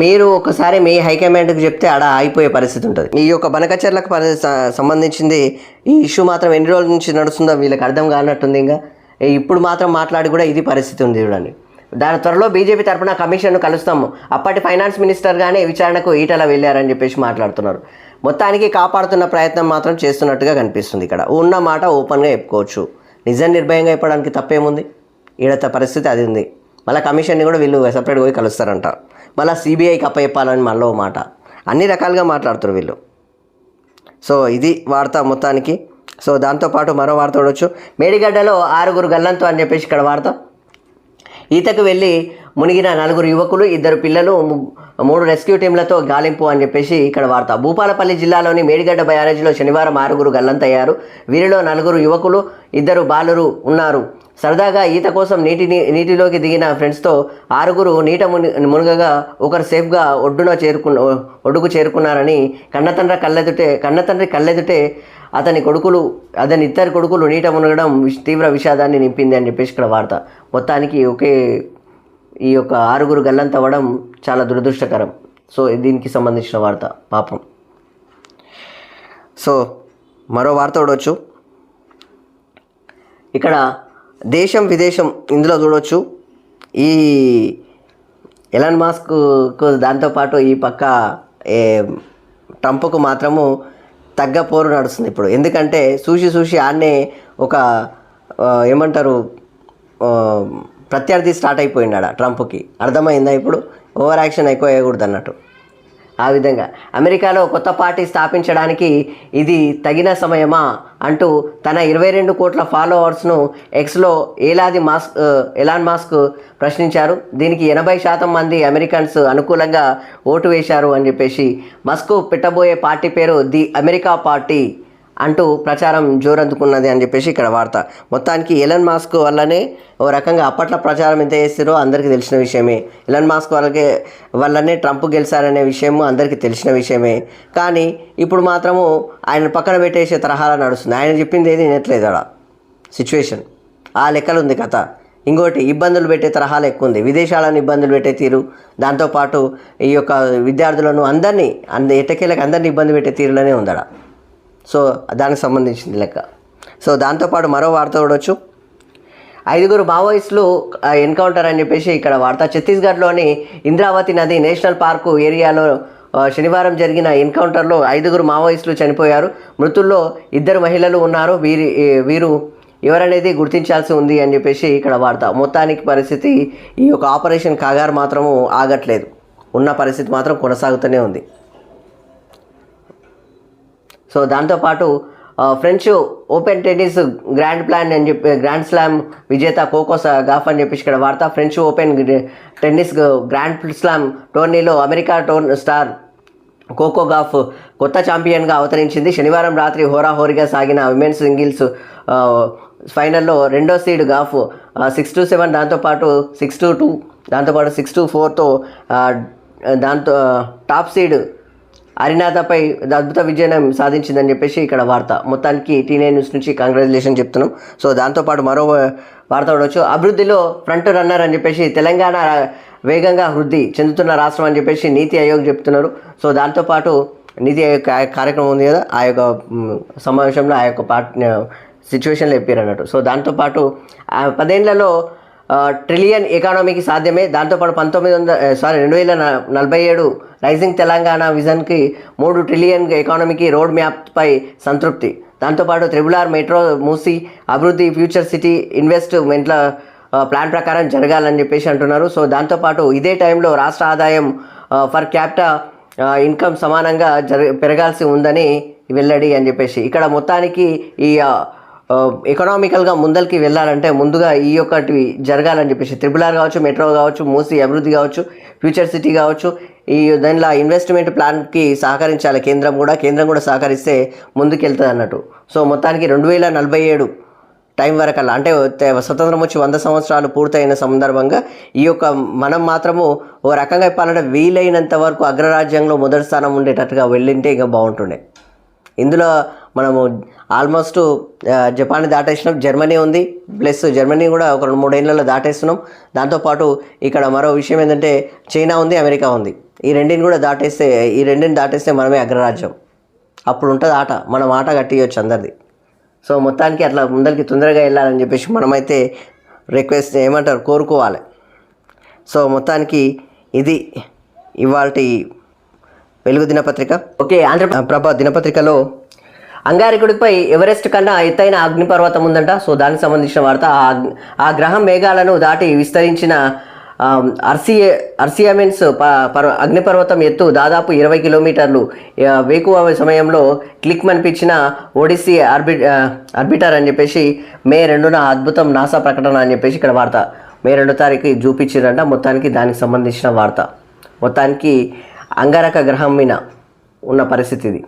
మీరు ఒకసారి మీ హైకమాండ్కి చెప్తే ఆడ అయిపోయే పరిస్థితి ఉంటుంది. ఈ యొక్క బనకచెర్లకు సంబంధించింది ఈ ఇష్యూ మాత్రం ఎన్ని రోజుల నుంచి నడుస్తుందో వీళ్ళకి అర్థం కానట్టుంది. ఇంకా ఇప్పుడు మాత్రం మాట్లాడి కూడా ఇది పరిస్థితి ఉంది చూడండి. దాని త్వరలో బీజేపీ తరఫున కమిషన్ను కలుస్తాము, అప్పటి ఫైనాన్స్ మినిస్టర్గానే విచారణకు ఈటల వెళ్ళారని చెప్పేసి మాట్లాడుతున్నారు. మొత్తానికి కాపాడుతున్న ప్రయత్నం మాత్రం చేస్తున్నట్టుగా కనిపిస్తుంది. ఇక్కడ ఉన్న మాట ఓపెన్గా చెప్పుకోవచ్చు. నిజం నిర్భయంగా చెప్పడానికి తప్పేముంది? ఈడత పరిస్థితి అది ఉంది. మళ్ళీ కమిషన్ని కూడా వీళ్ళు సపరేట్గా పోయి కలుస్తారంట. మళ్ళీ సిబిఐకి అప్పచెప్పాలని మళ్ళీ మాట, అన్ని రకాలుగా మాట్లాడుతారు వీళ్ళు. సో ఇది వార్త మొత్తానికి. సో దాంతోపాటు మరో వార్త చూడవచ్చు. మేడిగడ్డలో 6 గల్లంతు అని చెప్పేసి ఇక్కడ వార్త. ఈతకు వెళ్ళి మునిగిన 4 యువకులు, 2 పిల్లలు, 3 రెస్క్యూ టీంలతో గాలింపు అని చెప్పేసి ఇక్కడ వార్త. భూపాలపల్లి జిల్లాలోని మేడిగడ్డ బ్యారేజీలో శనివారం 6 గల్లంతయ్యారు. వీరిలో 4 యువకులు, 2 బాలురు ఉన్నారు. సరదాగా ఈత కోసం నీటిలోకి దిగిన ఫ్రెండ్స్తో 6 నీట మునగగా ఒకరు సేఫ్గా ఒడ్డుకు చేరుకున్నారని కన్నతండ్రి కళ్ళెదుటే అతని ఇద్దరు కొడుకులు నీట మునగడం తీవ్ర విషాదాన్ని నింపింది అని చెప్పేసి ఇక్కడ వార్త. మొత్తానికి ఈ యొక్క 6 గల్లంతవ్వడం చాలా దురదృష్టకరం. సో దీనికి సంబంధించిన వార్త పాపం. సో మరో వార్త చూడవచ్చు ఇక్కడ, దేశం విదేశం ఇందులో చూడవచ్చు. ఈ ఎలాన్ మాస్క్కు దాంతోపాటు ఈ పక్క ట్రంప్కు మాత్రము తగ్గ పోరు నడుస్తుంది ఇప్పుడు. ఎందుకంటే చూసి ఆడనే ఒక ఏమంటారు ప్రత్యర్థి స్టార్ట్ అయిపోయినాడు ట్రంప్కి. అర్థమైందా ఇప్పుడు? ఓవర్ యాక్షన్ ఎక్కువ వేయకూడదు అన్నట్టు. ఆ విధంగా అమెరికాలో కొత్త పార్టీ స్థాపించడానికి ఇది తగిన సమయమా అంటూ తన 22 కోట్ల ఫాలోవర్స్ను ఎక్స్లో ఎలాన్ మాస్క్ ప్రశ్నించారు. దీనికి 80% మంది అమెరికన్స్ అనుకూలంగా ఓటు వేశారు అని చెప్పేసి మస్క్ పెట్టబోయే పార్టీ పేరు ది అమెరికా పార్టీ అంటూ ప్రచారం జోరందుకున్నది అని చెప్పేసి ఇక్కడ వార్త. మొత్తానికి ఎలాన్ మాస్క్ వల్లనే ఓ రకంగా అప్పట్లో ప్రచారం ఎంత చేస్తారో అందరికీ తెలిసిన విషయమే. ఎలాన్ మాస్క్ వల్లనే ట్రంప్ గెలిచారనే విషయము అందరికీ తెలిసిన విషయమే. కానీ ఇప్పుడు మాత్రము ఆయన పక్కన పెట్టేసే తరహాలో నడుస్తుంది. ఆయన చెప్పింది ఏది వినట్లేదు అక్కడ సిచ్యువేషన్. ఆ లెక్కలు ఉంది కథ. ఇంకోటి ఇబ్బందులు పెట్టే తరహాలు ఎక్కువ ఉంది. విదేశాలను ఇబ్బందులు పెట్టే తీరు, దాంతోపాటు ఈ యొక్క విద్యార్థులను అందరినీ ఎట్టకేలకు అందరినీ ఇబ్బంది పెట్టే తీరులోనే ఉందడ. సో దానికి సంబంధించింది లెక్క. సో దాంతోపాటు మరో వార్త చూడవచ్చు. 5 మావోయిస్టులు ఎన్కౌంటర్ అని చెప్పేసి ఇక్కడ వార్త. ఛత్తీస్గఢ్లోని ఇంద్రావతి నది నేషనల్ పార్కు ఏరియాలో శనివారం జరిగిన ఎన్కౌంటర్లో 5 మావోయిస్టులు చనిపోయారు. మృతుల్లో 2 మహిళలు ఉన్నారు. వీరు ఎవరనేది గుర్తించాల్సి ఉంది అని చెప్పేసి ఇక్కడ వార్త. మొత్తానికి పరిస్థితి ఈ యొక్క ఆపరేషన్ కాగారు మాత్రము ఆగట్లేదు. ఉన్న పరిస్థితి మాత్రం కొనసాగుతూనే ఉంది. సో దాంతోపాటు French open tennis grand slam విజేత కోకో గాఫ్ అని చెప్పేసి ఇక్కడ వార్త. French open tennis grand slam టోర్నీలో అమెరికా స్టార్ కోకో గాఫ్ కొత్త ఛాంపియన్గా అవతరించింది. శనివారం రాత్రి హోరాహోరీగా సాగిన విమెన్స్ సింగిల్స్ ఫైనల్లో 2వ సీడ్ గాఫ్ 6-7, దాంతోపాటు 6-2, దాంతోపాటు 6-4తో టాప్ సీడ్ అరినాథపై అద్భుత విజయం సాధించిందని చెప్పేసి ఇక్కడ వార్త. మొత్తానికి టీ9 న్యూస్ నుంచి కంగ్రాచులేషన్ చెప్తున్నాం. సో దాంతోపాటు మరో వార్త చూడవచ్చు. అభివృద్ధిలో ఫ్రంట్ రన్నర్ అని చెప్పేసి తెలంగాణ వేగంగా వృద్ధి చెందుతున్న రాష్ట్రం అని చెప్పేసి నీతి ఆయోగ్ చెప్తున్నారు. సో దాంతోపాటు నీతి ఆయోగ్ కార్యక్రమం ఉంది కదా, ఆ యొక్క సమావేశంలో ఆ యొక్క సిచ్యువేషన్లో చెప్పారు అన్నట్టు. సో దాంతోపాటు 10 ఏళ్లలో ట్రిలియన్ ఎకానమీకి సాధ్యమే. దాంతోపాటు 2047 రైజింగ్ తెలంగాణ విజన్కి 3 ట్రిలియన్ ఎకానమీకి రోడ్ మ్యాప్పై సంతృప్తి. దాంతోపాటు RRR మెట్రో మూసి అభివృద్ధి ఫ్యూచర్ సిటీ ఇన్వెస్ట్మెంట్ల ప్లాన్ ప్రకారం జరగాలని చెప్పేసి అంటున్నారు. సో దాంతోపాటు ఇదే టైంలో రాష్ట్ర ఆదాయం ఫర్ క్యాపిటా ఇన్కమ్ సమానంగా పెరగాల్సి ఉందని వెల్లడి అని చెప్పేసి ఇక్కడ మొత్తానికి ఈ ఎకనామికల్గా ముందరికి వెళ్ళాలంటే ముందుగా ఈ యొక్కటి జరగాలని చెప్పేసి RRR కావచ్చు, మెట్రో కావచ్చు, మూసి అభివృద్ధి కావచ్చు, ఫ్యూచర్ సిటీ కావచ్చు, ఈ దానిలో ఇన్వెస్ట్మెంట్ ప్లాన్కి సహకరించాలి కేంద్రం కూడా సహకరిస్తే ముందుకెళ్తుంది అన్నట్టు. సో మొత్తానికి 2047 టైం వరకల్లా, అంటే స్వతంత్రం వచ్చి 100 సంవత్సరాలు పూర్తయిన సందర్భంగా ఈ యొక్క మనం మాత్రము ఓ రకంగా చెప్పాలంటే వీలైనంత వరకు అగ్రరాజ్యంలో మొదటి స్థానం ఉండేటట్టుగా వెళ్ళింటే ఇంకా బాగుంటుండే. ఇందులో మనము ఆల్మోస్ట్ జపాన్ దాటేసినాం, జర్మనీ ఉంది, ప్లస్ జర్మనీ కూడా ఒక 2-3 ఏళ్లలో దాటేస్తున్నాం. దాంతోపాటు ఇక్కడ మరో విషయం ఏంటంటే చైనా ఉంది, అమెరికా ఉంది. ఈ రెండింటిని దాటేస్తే మనమే అగ్రరాజ్యం. అప్పుడు ఉంటుంది ఆట, మనం ఆట కట్టియొచ్చు అందరిది. సో మొత్తానికి అట్లా ముందరికి తొందరగా వెళ్ళాలని చెప్పేసి మనమైతే కోరుకోవాలి. సో మొత్తానికి ఇది ఇవాల్టి వెలుగు దినపత్రిక. ఓకే, ఆంధ్రప్రభ దినపత్రికలో అంగారకుడిపై ఎవరెస్ట్ కన్నా ఎత్తైన అగ్నిపర్వతం ఉందంట. సో దానికి సంబంధించిన వార్త. ఆ గ్రహం మేఘాలను దాటి విస్తరించిన అర్సియామెన్స్ అగ్నిపర్వతం ఎత్తు దాదాపు 20 కిలోమీటర్లు. వేకువ సమయంలో క్లిక్ మనిపించిన ఒడిస్సీ ఆర్బిటర్ అని చెప్పేసి మే 2న అద్భుతం నాసా ప్రకటన అని చెప్పేసి ఇక్కడ వార్త. మే 2వ తారీఖు చూపించారంట. మొత్తానికి దానికి సంబంధించిన వార్త. మొత్తానికి అంగారక గ్రహం మీద ఉన్న పరిస్థితి ఇది.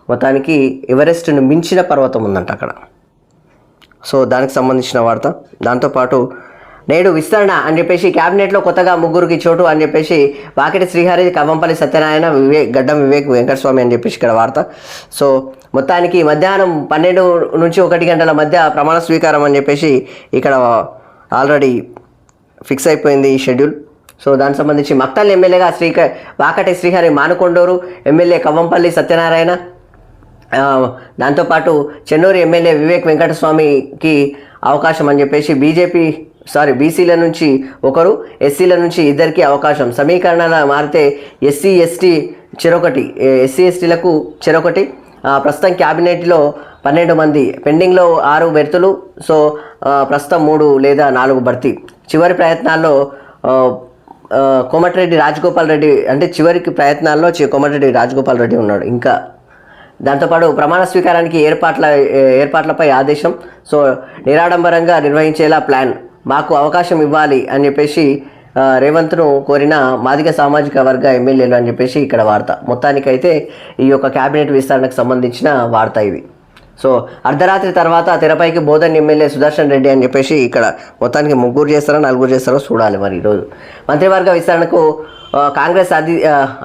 మొత్తానికి ఎవరెస్ట్ను మించిన పర్వతం ఉందంట అక్కడ. సో దానికి సంబంధించిన వార్త. దాంతోపాటు నేడు విస్తరణ అని చెప్పేసి క్యాబినెట్లో కొత్తగా 3కి చోటు అని చెప్పేసి వాకిటి శ్రీహరి, కవ్వంపల్లి సత్యనారాయణ, గడ్డం వివేక్ వెంకటస్వామి అని చెప్పేసి ఇక్కడ వార్త. సో మొత్తానికి మధ్యాహ్నం 12 నుంచి 1 గంటల మధ్య ప్రమాణ స్వీకారం అని చెప్పేసి ఇక్కడ ఆల్రెడీ ఫిక్స్ అయిపోయింది ఈ షెడ్యూల్. సో దానికి సంబంధించి మక్తల్ ఎమ్మెల్యేగా వాకటి శ్రీహరి, మానుకొండూరు ఎమ్మెల్యే కవ్వంపల్లి సత్యనారాయణ, దాంతోపాటు చెన్నూరు ఎమ్మెల్యే వివేక్ వెంకటస్వామికి అవకాశం అని చెప్పేసి బీసీల నుంచి ఒకరు, ఎస్సీల నుంచి 2కి అవకాశం. సమీకరణాలు మారితే ఎస్సీ ఎస్టీలకు చెరొకటి. ప్రస్తుతం క్యాబినెట్లో 12 మంది, పెండింగ్లో 6 బెర్తులు. సో ప్రస్తుతం 3 లేదా 4 భర్తీ. చివరి ప్రయత్నాల్లో కోమటిరెడ్డి రాజగోపాల్ రెడ్డి, అంటే చివరికి ప్రయత్నాల్లో కోమటిరెడ్డి రాజగోపాల్ రెడ్డి ఉన్నాడు ఇంకా. దాంతోపాటు ప్రమాణ స్వీకారానికి ఏర్పాట్లపై ఆదేశం. సో నిరాడంబరంగా నిర్వహించేలా ప్లాన్, మాకు అవకాశం ఇవ్వాలి అని చెప్పేసి రేవంత్ను కోరిన మాదిగ సామాజిక వర్గ ఎమ్మెల్యేలు అని చెప్పేసి ఇక్కడ వార్త. మొత్తానికైతే ఈ యొక్క క్యాబినెట్ విస్తరణకు సంబంధించిన వార్త ఇది. సో అర్ధరాత్రి తర్వాత తెరపైకి బోధన్ ఎమ్మెల్యే సుదర్శన్ రెడ్డి అని చెప్పేసి ఇక్కడ మొత్తానికి 3 చేస్తారో 4 చేస్తారో చూడాలి మరి ఈరోజు. మంత్రివర్గ విస్తరణకు కాంగ్రెస్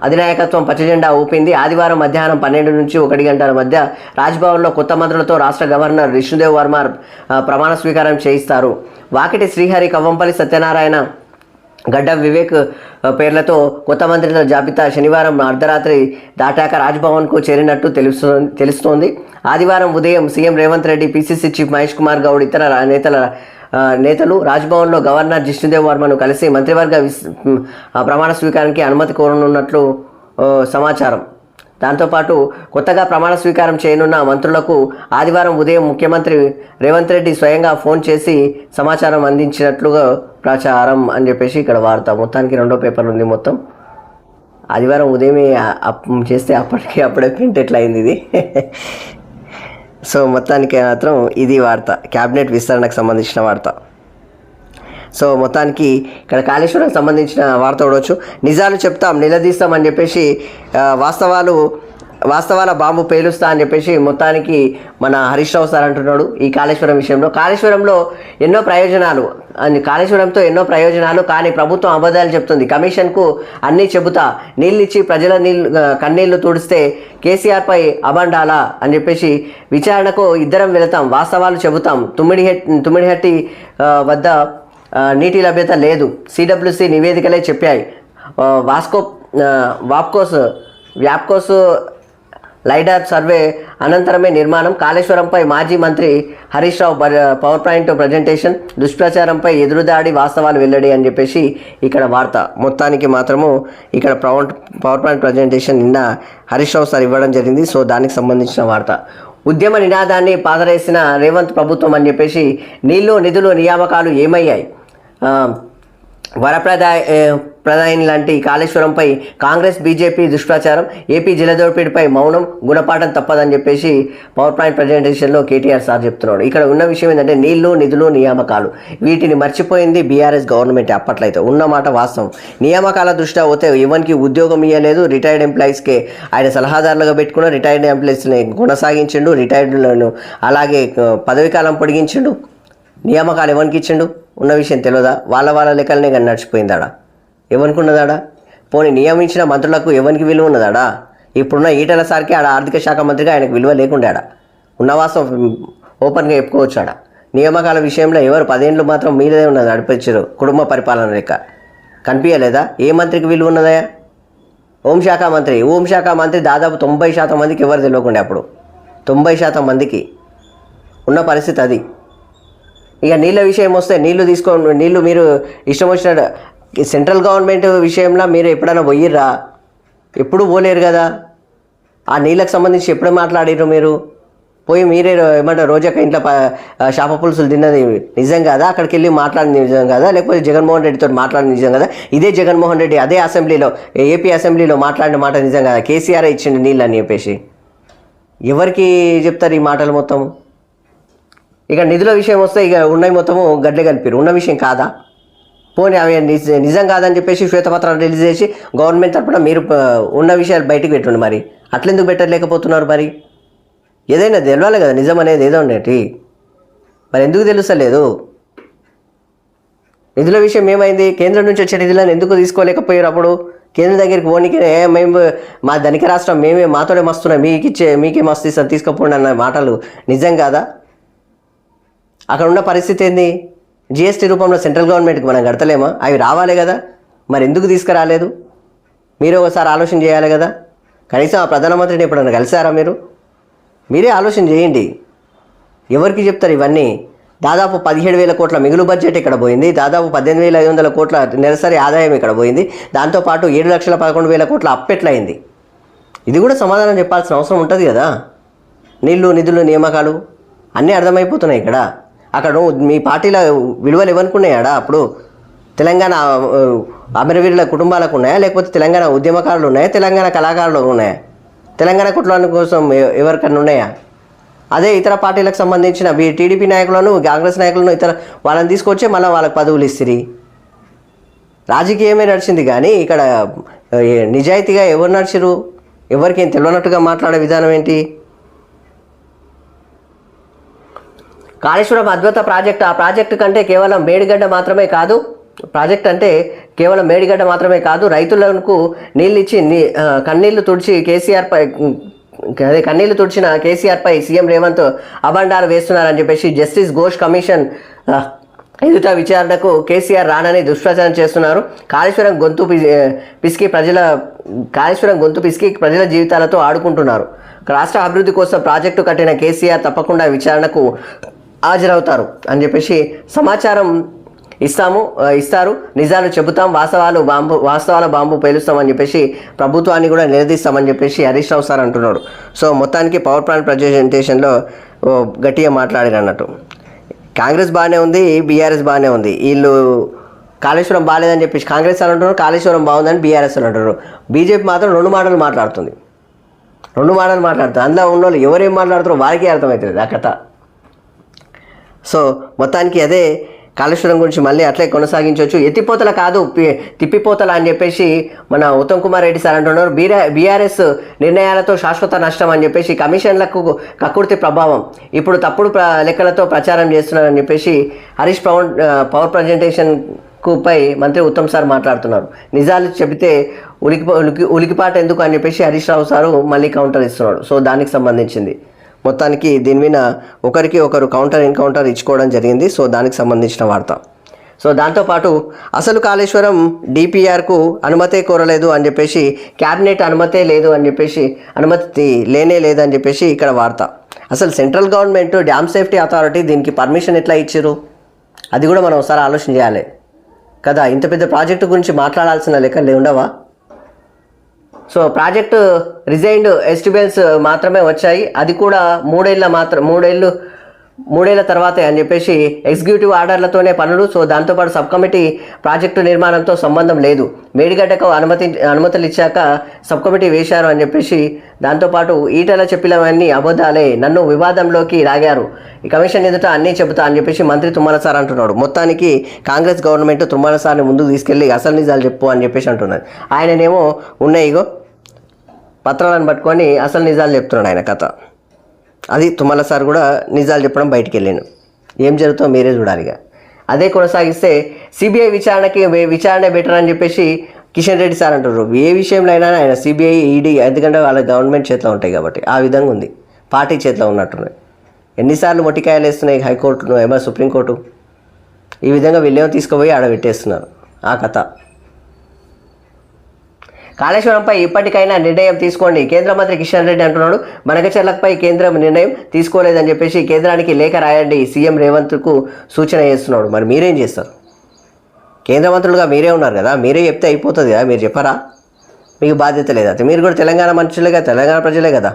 అధినాయకత్వం పచ్చజెండా ఊపింది. ఆదివారం మధ్యాహ్నం 12 నుంచి 1 గంటల మధ్య రాజ్భవన్లో కొత్త మంత్రులతో రాష్ట్ర గవర్నర్ విష్ణుదేవ్ వర్మ ప్రమాణ స్వీకారం చేయిస్తారు. వాకిటి శ్రీహరి, కవ్వంపల్లి సత్యనారాయణ, గడ్డం వివేక్ పేర్లతో కొత్త మంత్రుల జాబితా శనివారం అర్ధరాత్రి దాటాక రాజ్భవన్కు చేరినట్టు తెలుస్తోంది. ఆదివారం ఉదయం CM Revanth Reddy, PCC chief Mahesh Kumar Goud, ఇతర నేతలు రాజ్భవన్లో గవర్నర్ జిష్ణుదేవ్ వర్మను కలిసి మంత్రివర్గ ప్రమాణ స్వీకారానికి అనుమతి కోరనున్నట్లు సమాచారం. దాంతోపాటు కొత్తగా ప్రమాణ స్వీకారం చేయనున్న మంత్రులకు ఆదివారం ఉదయం ముఖ్యమంత్రి రేవంత్ రెడ్డి స్వయంగా ఫోన్ చేసి సమాచారం అందించినట్లుగా ప్రచారం అని చెప్పేసి ఇక్కడ వార్త. మొత్తానికి 2వ పేపర్ ఉంది. మొత్తం ఆదివారం ఉదయమే చేస్తే అప్పుడే ప్రింట్ ఎట్లా అయింది ఇది. సో మొత్తానికి మాత్రం ఇది వార్త, క్యాబినెట్ విస్తరణకు సంబంధించిన వార్త. సో మొత్తానికి ఇక్కడ కాళేశ్వరం సంబంధించిన వార్త చూడవచ్చు. నిజాలు చెప్తాం, నిలదీస్తాం అని చెప్పేసి వాస్తవాల బాంబు పేలుస్తా అని చెప్పేసి మొత్తానికి మన హరీష్ రావు సార్ అంటున్నాడు ఈ కాళేశ్వరం విషయంలో. కాళేశ్వరంతో ఎన్నో ప్రయోజనాలు కానీ ప్రభుత్వం అబద్ధాలు చెప్తుంది. కమిషన్కు అన్నీ చెబుతా, నీళ్ళిచ్చి ప్రజల కన్నీళ్లు తుడిస్తే కేసీఆర్పై అబండాలా అని చెప్పేసి విచారణకు ఇద్దరం వెళతాం, వాస్తవాలు చెబుతాం. తుమ్మిడిహట్టి వద్ద నీటి లభ్యత లేదు, సిడబ్ల్యూసి నివేదికలే చెప్పాయి. వ్యాప్కోస్ లైడార్ సర్వే అనంతరమే నిర్మాణం. కాళేశ్వరంపై మాజీ మంత్రి Harish Rao power point presentation. దుష్ప్రచారంపై ఎదురుదాడి, వాస్తవాలు వెల్లడి అని చెప్పేసి ఇక్కడ వార్త. మొత్తానికి మాత్రము ఇక్కడ పవర్ పాయింట్ ప్రజెంటేషన్ నిన్న హరీష్ రావు సార్ ఇవ్వడం జరిగింది. సో దానికి సంబంధించిన వార్త. ఉద్యమ నినాదాన్ని పాదరేసిన రేవంత్ ప్రభుత్వం అని చెప్పేసి నీళ్లు, నిధులు, నియామకాలు ఏమయ్యాయి? వరప్రదాయిని లాంటి కాళేశ్వరంపై కాంగ్రెస్, బీజేపీ దుష్ప్రచారం. ఏపీ జలదోపిడిపై మౌనం, గుణపాఠం తప్పదని చెప్పేసి పవర్ పాయింట్ ప్రజెంటేషన్లో కేటీఆర్ సార్ చెప్తున్నాడు. ఇక్కడ ఉన్న విషయం ఏంటంటే నీళ్లు, నిధులు, నియామకాలు వీటిని మర్చిపోయింది బీఆర్ఎస్ గవర్నమెంట్. అప్పట్లయితే ఉన్నమాట వాస్తవం. నియామకాల దృష్ట్యా పోతే ఎవరికి ఉద్యోగం ఇవ్వలేదు. రిటైర్డ్ ఎంప్లాయీస్కే ఆయన సలహాదారులుగా పెట్టుకున్న రిటైర్డ్ ఎంప్లాయీస్ని కొనసాగించిండు. రిటైర్డులను అలాగే పదవీకాలం పొడిగించిండు. నియామకాలు ఎవరికి ఇచ్చిండు? ఉన్న విషయం తెలియదా? వాళ్ళ లెక్కలనే కానీ నడిచిపోయిందాడా? ఎవరికి ఉన్నదాడా? పోనీ నియమించిన మంత్రులకు ఎవరికి విలువ ఉన్నదాడా? ఇప్పుడున్న ఈటల సార్కి ఆడ ఆర్థిక శాఖ మంత్రిగా ఆయనకు విలువ లేకుండాడా? ఉన్నవాసం ఓపెన్గా చెప్పుకోవచ్చు. ఆడ నియామకాల విషయంలో ఎవరు 10 ఏళ్ళు మాత్రం మీదే ఉన్నది నడిపించారు. కుటుంబ పరిపాలన లెక్క కనిపించలేదా? ఏ మంత్రికి విలువ ఉన్నదా? హోంశాఖ మంత్రి దాదాపు 90% మందికి ఎవరు తెలియకుండా అప్పుడు 90% మందికి ఉన్న పరిస్థితి అది. ఇక నీళ్ళ విషయం వస్తే నీళ్ళు మీరు ఇష్టం వచ్చినట్టు సెంట్రల్ గవర్నమెంట్ విషయంలో మీరు ఎప్పుడైనా పోయిర్రా? ఎప్పుడు పోలేరు కదా. ఆ నీళ్ళకి సంబంధించి ఎప్పుడు మాట్లాడిర్రు మీరు? పోయి మీరే ఏమంటారు రోజాక ఇంట్లో చేప పులుసులు తిన్నది నిజం కదా? అక్కడికి వెళ్ళి మాట్లాడింది నిజం కదా? లేకపోతే జగన్మోహన్ రెడ్డితో మాట్లాడింది నిజం కదా? ఇదే జగన్మోహన్ రెడ్డి అదే అసెంబ్లీలో, ఏపీ అసెంబ్లీలో మాట్లాడిన మాట నిజం కదా? కేసీఆర్ ఇచ్చిండు నీళ్ళు అని చెప్పేసి ఎవరికి చెప్తారు ఈ మాటలు మొత్తం? ఇక నిధుల విషయం వస్తే ఇక ఉన్నవి మొత్తము గడ్డె కలిపారు. ఉన్న విషయం కాదా? పోనీ అవి నిజం కాదని చెప్పేసి శ్వేతపత్రాలు రిలీజ్ చేసి గవర్నమెంట్ తరపున మీరు ఉన్న విషయాలు బయటకు పెట్టండి. మరి అట్లెందుకు పెట్టలేకపోతున్నారు? మరి ఏదైనా తెలవాలి కదా నిజం అనేది ఏదో ఉండేటి. మరి ఎందుకు తెలుస్తలేదు? నిధుల విషయం ఏమైంది? కేంద్రం నుంచి వచ్చే నిధులను ఎందుకు తీసుకోలేకపోయారు? అప్పుడు కేంద్రం దగ్గరికి పోనీకి మేము మా ధనిక రాష్ట్రం మేమే మాతోనే మస్తున్నాం, మీకే మస్తు ఇస్తాం తీసుకుపోండి అన్న మాటలు నిజం కాదా? అక్కడ ఉన్న పరిస్థితి ఏంది? జిఎస్టీ రూపంలో సెంట్రల్ గవర్నమెంట్కి మనం కడతలేమా? అవి రావాలి కదా, మరి ఎందుకు తీసుకురాలేదు? మీరే ఒకసారి ఆలోచన చేయాలి కదా. కనీసం ఆ ప్రధానమంత్రిని ఎప్పుడన్నా కలిసారా మీరు? మీరే ఆలోచన చేయండి. ఎవరికి చెప్తారు ఇవన్నీ? దాదాపు 17,000 కోట్ల మిగులు బడ్జెట్ ఇక్కడ పోయింది. దాదాపు 18,500 కోట్ల నెలసరి ఆదాయం ఇక్కడ పోయింది. దాంతోపాటు 7,11,000 కోట్ల అప్పెట్లయింది. ఇది కూడా సమాధానం చెప్పాల్సిన అవసరం ఉంటుంది కదా. నీళ్లు, నిధులు, నియామకాలు అన్నీ అర్థమైపోతున్నాయి ఇక్కడ. అక్కడ మీ పార్టీల విలువలు ఎవరుకున్నాయాడా? అప్పుడు తెలంగాణ అమరవీరుల కుటుంబాలకు ఉన్నాయా, లేకపోతే తెలంగాణ ఉద్యమకారులు ఉన్నాయా, తెలంగాణ కళాకారులు ఉన్నాయా, తెలంగాణ కుట్ల కోసం ఎవరికన్నా ఉన్నాయా? అదే ఇతర పార్టీలకు సంబంధించిన టీడీపీ నాయకులను, కాంగ్రెస్ నాయకులను ఇతర వాళ్ళని తీసుకొచ్చే మళ్ళీ వాళ్ళకి పదవులు ఇస్తుంది. రాజకీయమే నడిచింది కానీ ఇక్కడ నిజాయితీగా ఎవరు నడిచిరు? ఎవరికి ఏం తెలియనట్టుగా మాట్లాడే విధానం ఏంటి? కాళేశ్వరం అద్భుత ప్రాజెక్ట్. ఆ ప్రాజెక్టు కంటే కేవలం మేడిగడ్డ మాత్రమే కాదు, ప్రాజెక్ట్ అంటే కేవలం మేడిగడ్డ మాత్రమే కాదు, రైతులకు నీళ్ళు ఇచ్చి కన్నీళ్లు తుడిచి కన్నీళ్లు తుడిచిన కేసీఆర్పై సీఎం రేవంత్ అబండాలు వేస్తున్నారని చెప్పేసి జస్టిస్ ఘోష్ కమిషన్ ఎదుట విచారణకు కేసీఆర్ రానని దుష్ప్రచారం చేస్తున్నారు. కాళేశ్వరం గొంతు పిసికి ప్రజల జీవితాలతో ఆడుకుంటున్నారు. రాష్ట్ర అభివృద్ధి కోసం ప్రాజెక్టు కట్టిన కేసీఆర్ తప్పకుండా విచారణకు హాజరవుతారు అని చెప్పేసి సమాచారం ఇస్తారు. నిజాలు చెబుతాం, వాస్తవాల బాంబు పేలుస్తామని చెప్పేసి ప్రభుత్వాన్ని కూడా నిలదీస్తామని చెప్పేసి హరీష్ రావు సార్ అంటున్నాడు. సో మొత్తానికి పవర్ ప్లాంట్ ప్రజెంటేషన్లో గట్టిగా మాట్లాడారు అన్నట్టు. కాంగ్రెస్ బాగానే ఉంది, బీఆర్ఎస్ బాగానే ఉంది. వీళ్ళు కాళేశ్వరం బాగాలేదని చెప్పేసి కాంగ్రెస్ అని అంటున్నారు, కాళేశ్వరం బాగుందని బీఆర్ఎస్ అని అంటున్నారు. బీజేపీ మాత్రం రెండు మాటలు మాట్లాడుతుంది. అందులో ఉన్న వాళ్ళు ఎవరేం మాట్లాడుతారో వారికే అర్థమవుతుంది ఆ కథ. సో మొత్తానికి అదే కాళేశ్వరం గురించి మళ్ళీ అట్లే కొనసాగించవచ్చు. ఎత్తిపోతల కాదు తిప్పిపోతల అని చెప్పేసి మన ఉత్తమ్ కుమార్ రెడ్డి సార్ అంటున్నారు. బీఆర్ఎస్ నిర్ణయాలతో శాశ్వత నష్టం అని చెప్పేసి కమిషన్లకు కక్కుర్తి ప్రభావం, ఇప్పుడు తప్పుడు లెక్కలతో ప్రచారం చేస్తున్నారని చెప్పేసి హరీష్ పవర్ ప్రజెంటేషన్ పై మంత్రి ఉత్తమ్ సార్ మాట్లాడుతున్నారు. నిజాలు చెబితే ఉలికిపాట ఎందుకు అని చెప్పేసి హరీష్ రావు సారు మళ్ళీ కౌంటర్ ఇస్తున్నాడు. సో దానికి సంబంధించింది మొత్తానికి దీని మీద ఒకరికి ఒకరు ఎన్కౌంటర్ ఇచ్చుకోవడం జరిగింది. సో దానికి సంబంధించిన వార్త. సో దాంతోపాటు అసలు కాళేశ్వరం డిపిఆర్కు అనుమతే కోరలేదు అని చెప్పేసి, క్యాబినెట్ అనుమతే లేదు అని చెప్పేసి, అనుమతి లేనే లేదని చెప్పేసి ఇక్కడ వార్త. అసలు central government dam safety authority దీనికి పర్మిషన్ ఎట్లా ఇచ్చారు? అది కూడా మనం ఒకసారి ఆలోచన చేయాలి కదా. ఇంత పెద్ద ప్రాజెక్టు గురించి మాట్లాడాల్సిన లెక్కలు ఉండవా? సో ప్రాజెక్టు రిజైన్డ్ ఎస్టిమేట్స్ మాత్రమే వచ్చాయి, అది కూడా మూడేళ్ల తర్వాతే అని చెప్పేసి ఎగ్జిక్యూటివ్ ఆర్డర్లతోనే పనులు. సో దాంతోపాటు సబ్ కమిటీ ప్రాజెక్టు నిర్మాణంతో సంబంధం లేదు, మేడిగడ్డకు అనుమతులు ఇచ్చాక సబ్ కమిటీ వేశారు అని చెప్పేసి, దాంతోపాటు ఈటల చెప్పినవన్నీ అబద్ధాలే, నన్ను వివాదంలోకి లాగారు, ఈ కమిషన్ ఎదుట అన్నీ చెబుతా అని చెప్పేసి మంత్రి తుమ్మల సార్ అంటున్నాడు. మొత్తానికి కాంగ్రెస్ గవర్నమెంట్ తుమ్మల సార్ని ముందుకు తీసుకెళ్ళి అసలు నిజాలు చెప్పు అని చెప్పేసి అంటున్నారు. ఆయననేమో ఉన్నాయిగో పత్రాలను పట్టుకొని అసలు నిజాలు చెప్తున్నాడు ఆయన కథ. అది తుమ్మల సార్ కూడా నిజాలు చెప్పడం బయటికి వెళ్ళాను. ఏం జరుగుతుందో మీరే చూడాలిగా. అదే కొనసాగిస్తే సిబిఐ విచారణ బెటర్ అని చెప్పేసి కిషన్ రెడ్డి సార్ అంటారు. ఏ విషయంలో అయినా ఆయన సిబిఐ, ఈడీ, ఎందుకంటే వాళ్ళ గవర్నమెంట్ చేతిలో ఉంటాయి కాబట్టి ఆ విధంగా ఉంది, పార్టీ చేతిలో ఉన్నట్టున్నాయి. ఎన్నిసార్లు మొట్టికాయలు వేస్తున్నాయి హైకోర్టు, ఏమో సుప్రీంకోర్టు. ఈ విధంగా వీళ్ళేమో తీసుకుపోయి ఆడ పెట్టేస్తున్నారు ఆ కథ. కాళేశ్వరంపై ఇప్పటికైనా నిర్ణయం తీసుకోండి, కేంద్ర మంత్రి కిషన్ రెడ్డి అంటున్నాడు. బనకచెర్లపై కేంద్రం నిర్ణయం తీసుకోలేదని చెప్పేసి కేంద్రానికి లేఖ రాయండి, సీఎం రేవంత్కు సూచన చేస్తున్నాడు. మరి మీరేం చేస్తారు? కేంద్ర మంత్రులుగా మీరే ఉన్నారు కదా, మీరే చెప్తే అయిపోతుంది కదా, మీరు చెప్పరా? మీకు బాధ్యత లేదా? మీరు కూడా తెలంగాణ మనుషులేగా, తెలంగాణ ప్రజలే కదా,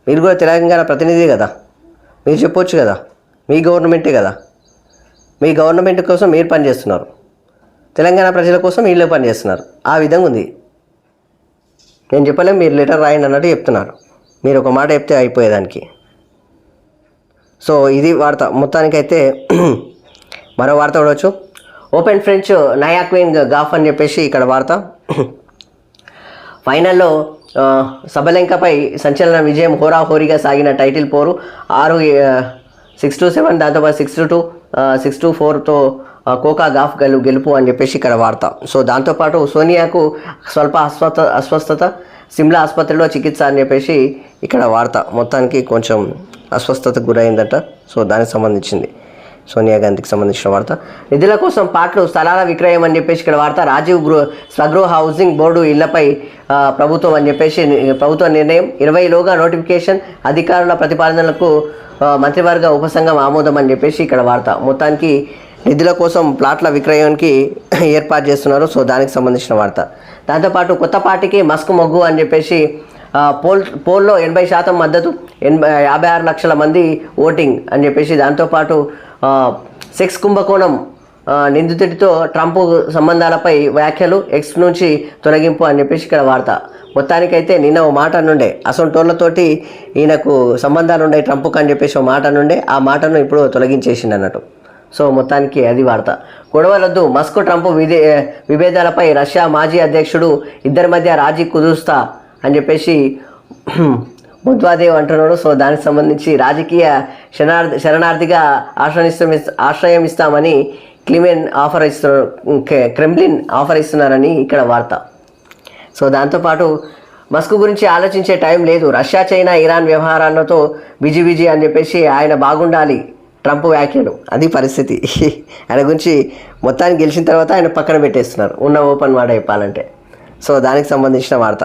మీరు కూడా తెలంగాణ ప్రతినిధి కదా, మీరు చెప్పొచ్చు కదా. మీ గవర్నమెంటే కదా, మీ గవర్నమెంట్ కోసం మీరు పనిచేస్తున్నారు, తెలంగాణ ప్రజల కోసం వీళ్ళు పనిచేస్తున్నారు. ఆ విధంగా ఉంది. నేను చెప్పలేం, మీరు లెటర్ రాయండి అన్నట్టు చెప్తున్నారు. మీరు ఒక మాట చెప్తే అయిపోయేదానికి. సో ఇది వార్త. మొత్తానికైతే మరో వార్త చూడవచ్చు. ఓపెన్ ఫ్రెంచ్ నయా క్వీన్ గాఫ్ అని చెప్పేసి ఇక్కడ వార్త. ఫైనల్లో సబలెంకపై సంచలన విజయం, హోరాహోరీగా సాగిన టైటిల్ పోరు. 6-7, దాంతోపాటు 6-2, 6-4తో కోకా గాఫ్ గెలుపు అని చెప్పేసి ఇక్కడ వార్త. సో దాంతోపాటు సోనియాకు స్వల్ప అస్వస్థత, సిమ్లా ఆసుపత్రిలో చికిత్స అని చెప్పేసి ఇక్కడ వార్త. మొత్తానికి కొంచెం అస్వస్థతకు గురైందట. సో దానికి సంబంధించింది, సోనియా గాంధీకి సంబంధించిన వార్త. నిధుల కోసం పాటలు, స్థలాల విక్రయం అని చెప్పేసి ఇక్కడ వార్త. రాజీవ్ స్వగృహ హౌసింగ్ బోర్డు ఇళ్లపై ప్రభుత్వం అని చెప్పేసి ప్రభుత్వ నిర్ణయం. 20లోగా నోటిఫికేషన్, అధికారుల ప్రతిపాదనలకు మంత్రివర్గ ఉపసంఘం ఆమోదం అని చెప్పేసి ఇక్కడ వార్త. మొత్తానికి నిధుల కోసం ప్లాట్ల విక్రయానికి ఏర్పాటు చేస్తున్నారు. సో దానికి సంబంధించిన వార్త. దాంతోపాటు కొత్త పార్టీకి మస్క్ మొగ్గు అని చెప్పేసి పోల్లో 80% మద్దతు, 56 లక్షల మంది ఓటింగ్ అని చెప్పేసి. దాంతోపాటు సెక్స్ కుంభకోణం నిందితుడితో ట్రంప్ సంబంధాలపై వ్యాఖ్యలు, ఎక్స్ నుంచి తొలగింపు అని చెప్పేసి ఇక్కడ వార్త. మొత్తానికైతే నిన్న ఓ మాట నుండే అసొంటోళ్లతోటి ఈయనకు సంబంధాలు ఉండే ట్రంప్కి అని చెప్పేసి ఓ మాట నుండే, ఆ మాటను ఇప్పుడు తొలగించేసింది అన్నట్టు. సో మొత్తానికి అది వార్త. గొడవలొద్దు, మస్క్ ట్రంప్ విభేదాలపై రష్యా మాజీ అధ్యక్షుడు, ఇద్దరి మధ్య రాజీ కుదుస్తా అని చెప్పేసి ముద్వాదేవ్ అంటున్నాడు. సో దానికి సంబంధించి రాజకీయ శరణార్థిగా ఆశ్రయం ఇస్తామని క్రెమ్లిన్ ఆఫర్ ఇస్తున్నారని ఇక్కడ వార్త. సో దాంతోపాటు మస్క్ గురించి ఆలోచించే టైం లేదు, రష్యా, చైనా, ఇరాన్ వ్యవహారాలతో బిజీ అని చెప్పేసి ఆయన బాగుండాలి ట్రంప్ వ్యాఖ్యలు. అది పరిస్థితి. ఆయన గురించి మొత్తానికి గెలిచిన తర్వాత ఆయన పక్కన పెట్టేస్తున్నారు, ఉన్న ఓపెన్ మాట చెప్పాలంటే. సో దానికి సంబంధించిన వార్త.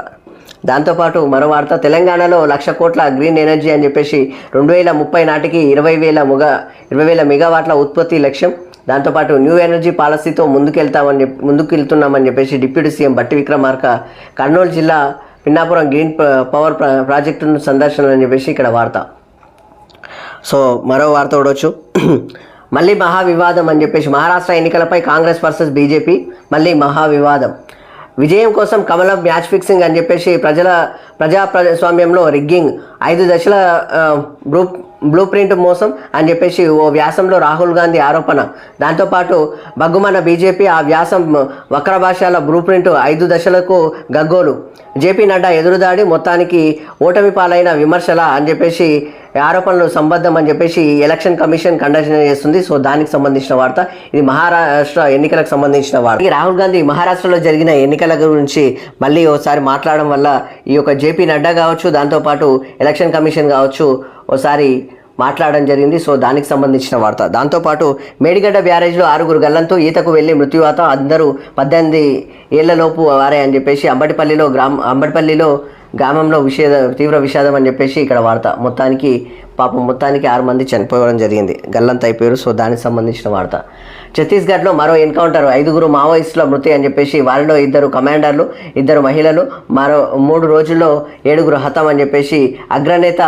దాంతోపాటు మరో వార్త. తెలంగాణలో 1,00,000 కోట్ల గ్రీన్ ఎనర్జీ అని చెప్పేసి 2030 నాటికి 20,000 మెగావాట్ల ఉత్పత్తి లక్ష్యం. దాంతోపాటు న్యూ ఎనర్జీ పాలసీతో ముందుకెళ్తున్నామని చెప్పేసి డిప్యూటీ సీఎం బట్టి విక్రమార్క కర్నూలు జిల్లా పిన్నాపురం గ్రీన్ పవర్ ప్రాజెక్టును సందర్శన అని చెప్పేసి ఇక్కడ వార్త. సో మరో వార్త చూడవచ్చు. మళ్ళీ మహావివాదం అని చెప్పేసి మహారాష్ట్ర ఎన్నికలపై కాంగ్రెస్ వర్సెస్ బీజేపీ మళ్ళీ మహావివాదం. విజయం కోసం కమలం మ్యాచ్ ఫిక్సింగ్ అని చెప్పేసి ప్రజాస్వామ్యంలో రిగ్గింగ్, 5 దశల బ్లూ ప్రింట్ మోసం అని చెప్పేసి ఓ వ్యాసంలో రాహుల్ గాంధీ ఆరోపణ. దాంతోపాటు బగ్గుమన్న బీజేపీ, ఆ వ్యాసం వక్ర భాషల బ్లూ ప్రింట్ 5 దశలకు గగ్గోలు. జేపీ నడ్డా ఎదురుదాడి, మొత్తానికి ఓటమి పాలైన విమర్శల అని చెప్పేసి ఆరోపణలు సంబద్ధం అని చెప్పేసి ఎలక్షన్ కమిషన్ కండక్షన్ చేస్తుంది. సో దానికి సంబంధించిన వార్త. ఇది మహారాష్ట్ర ఎన్నికలకు సంబంధించిన వార్త. రాహుల్ గాంధీ మహారాష్ట్రలో జరిగిన ఎన్నికల గురించి మళ్ళీ ఒకసారి మాట్లాడడం వల్ల ఈ యొక్క జేపీ నడ్డా కావచ్చు, దాంతోపాటు ఎలక్షన్ కమిషన్ కావచ్చు ఒకసారి మాట్లాడడం జరిగింది. సో దానికి సంబంధించిన వార్త. దాంతోపాటు మేడిగడ్డ బ్యారేజ్లో 6 గల్లంతో ఈతకు వెళ్ళి మృత్యువాత, అందరూ 18 ఏళ్లలోపు వారే అని చెప్పేసి అంబటిపల్లిలో గ్రామంలో తీవ్ర విషాదం అని చెప్పేసి ఇక్కడ వార్త. మొత్తానికి 6 మంది చనిపోవడం జరిగింది, గల్లంత అయిపోయారు. సో దానికి సంబంధించిన వార్త. ఛత్తీస్గఢ్లో మరో ఎన్కౌంటర్, 5 మావోయిస్టుల మృతి అని చెప్పేసి, వారిలో 2 కమాండర్లు, 2 మహిళలు, మరో 3 రోజుల్లో 7 హతం అని చెప్పేసి, అగ్రనేత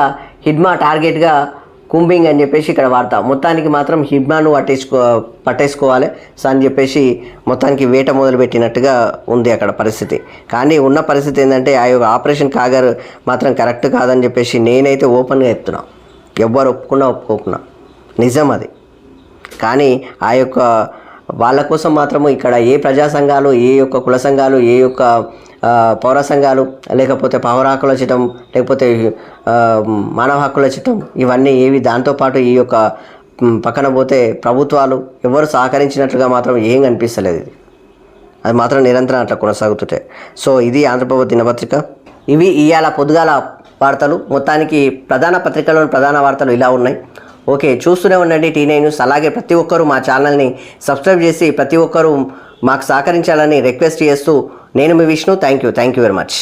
హిడ్మా టార్గెట్గా కుంబింగ్ అని చెప్పేసి ఇక్కడ వార్త. మొత్తానికి మాత్రం హిడ్మాను పట్టేసుకోవాలి సో అని చెప్పేసి మొత్తానికి వేట మొదలుపెట్టినట్టుగా ఉంది అక్కడ పరిస్థితి. కానీ ఉన్న పరిస్థితి ఏంటంటే ఆ యొక్క ఆపరేషన్ కాగర్ మాత్రం కరెక్ట్ కాదని చెప్పేసి నేనైతే ఓపెన్గా చెప్తున్నా, ఎవ్వరు ఒప్పుకున్నా నిజం అది. కానీ ఆ యొక్క వాళ్ళ కోసం మాత్రము ఇక్కడ ఏ ప్రజా సంఘాలు, ఏ యొక్క కుల సంఘాలు, ఏ యొక్క పౌర సంఘాలు, లేకపోతే పౌర హక్కుల చట్టం, లేకపోతే మానవ హక్కుల చట్టం, ఇవన్నీ ఏవి, దాంతోపాటు ఈ యొక్క పక్కన పోతే ప్రభుత్వాలు ఎవరు సహకరించినట్లుగా మాత్రం ఏం కనిపిస్తలేదు. ఇది అది మాత్రం నిరంతరం అట్లా కొనసాగుతుంటాయి. సో ఇది ఆంధ్రప్రభ దినపత్రిక. ఇవి ఇవాళ పొద్దుగాల వార్తలు. మొత్తానికి ప్రధాన పత్రికలోని ప్రధాన వార్తలు ఇలా ఉన్నాయి. ఓకే, చూస్తూనే ఉండండి T9 న్యూస్. అలాగే ప్రతి ఒక్కరూ మా ఛానల్ని సబ్స్క్రైబ్ చేసి ప్రతి ఒక్కరూ మాకు సహకరించాలని రిక్వెస్ట్ చేస్తూ నేను మీ Vishnu. Thank you very much.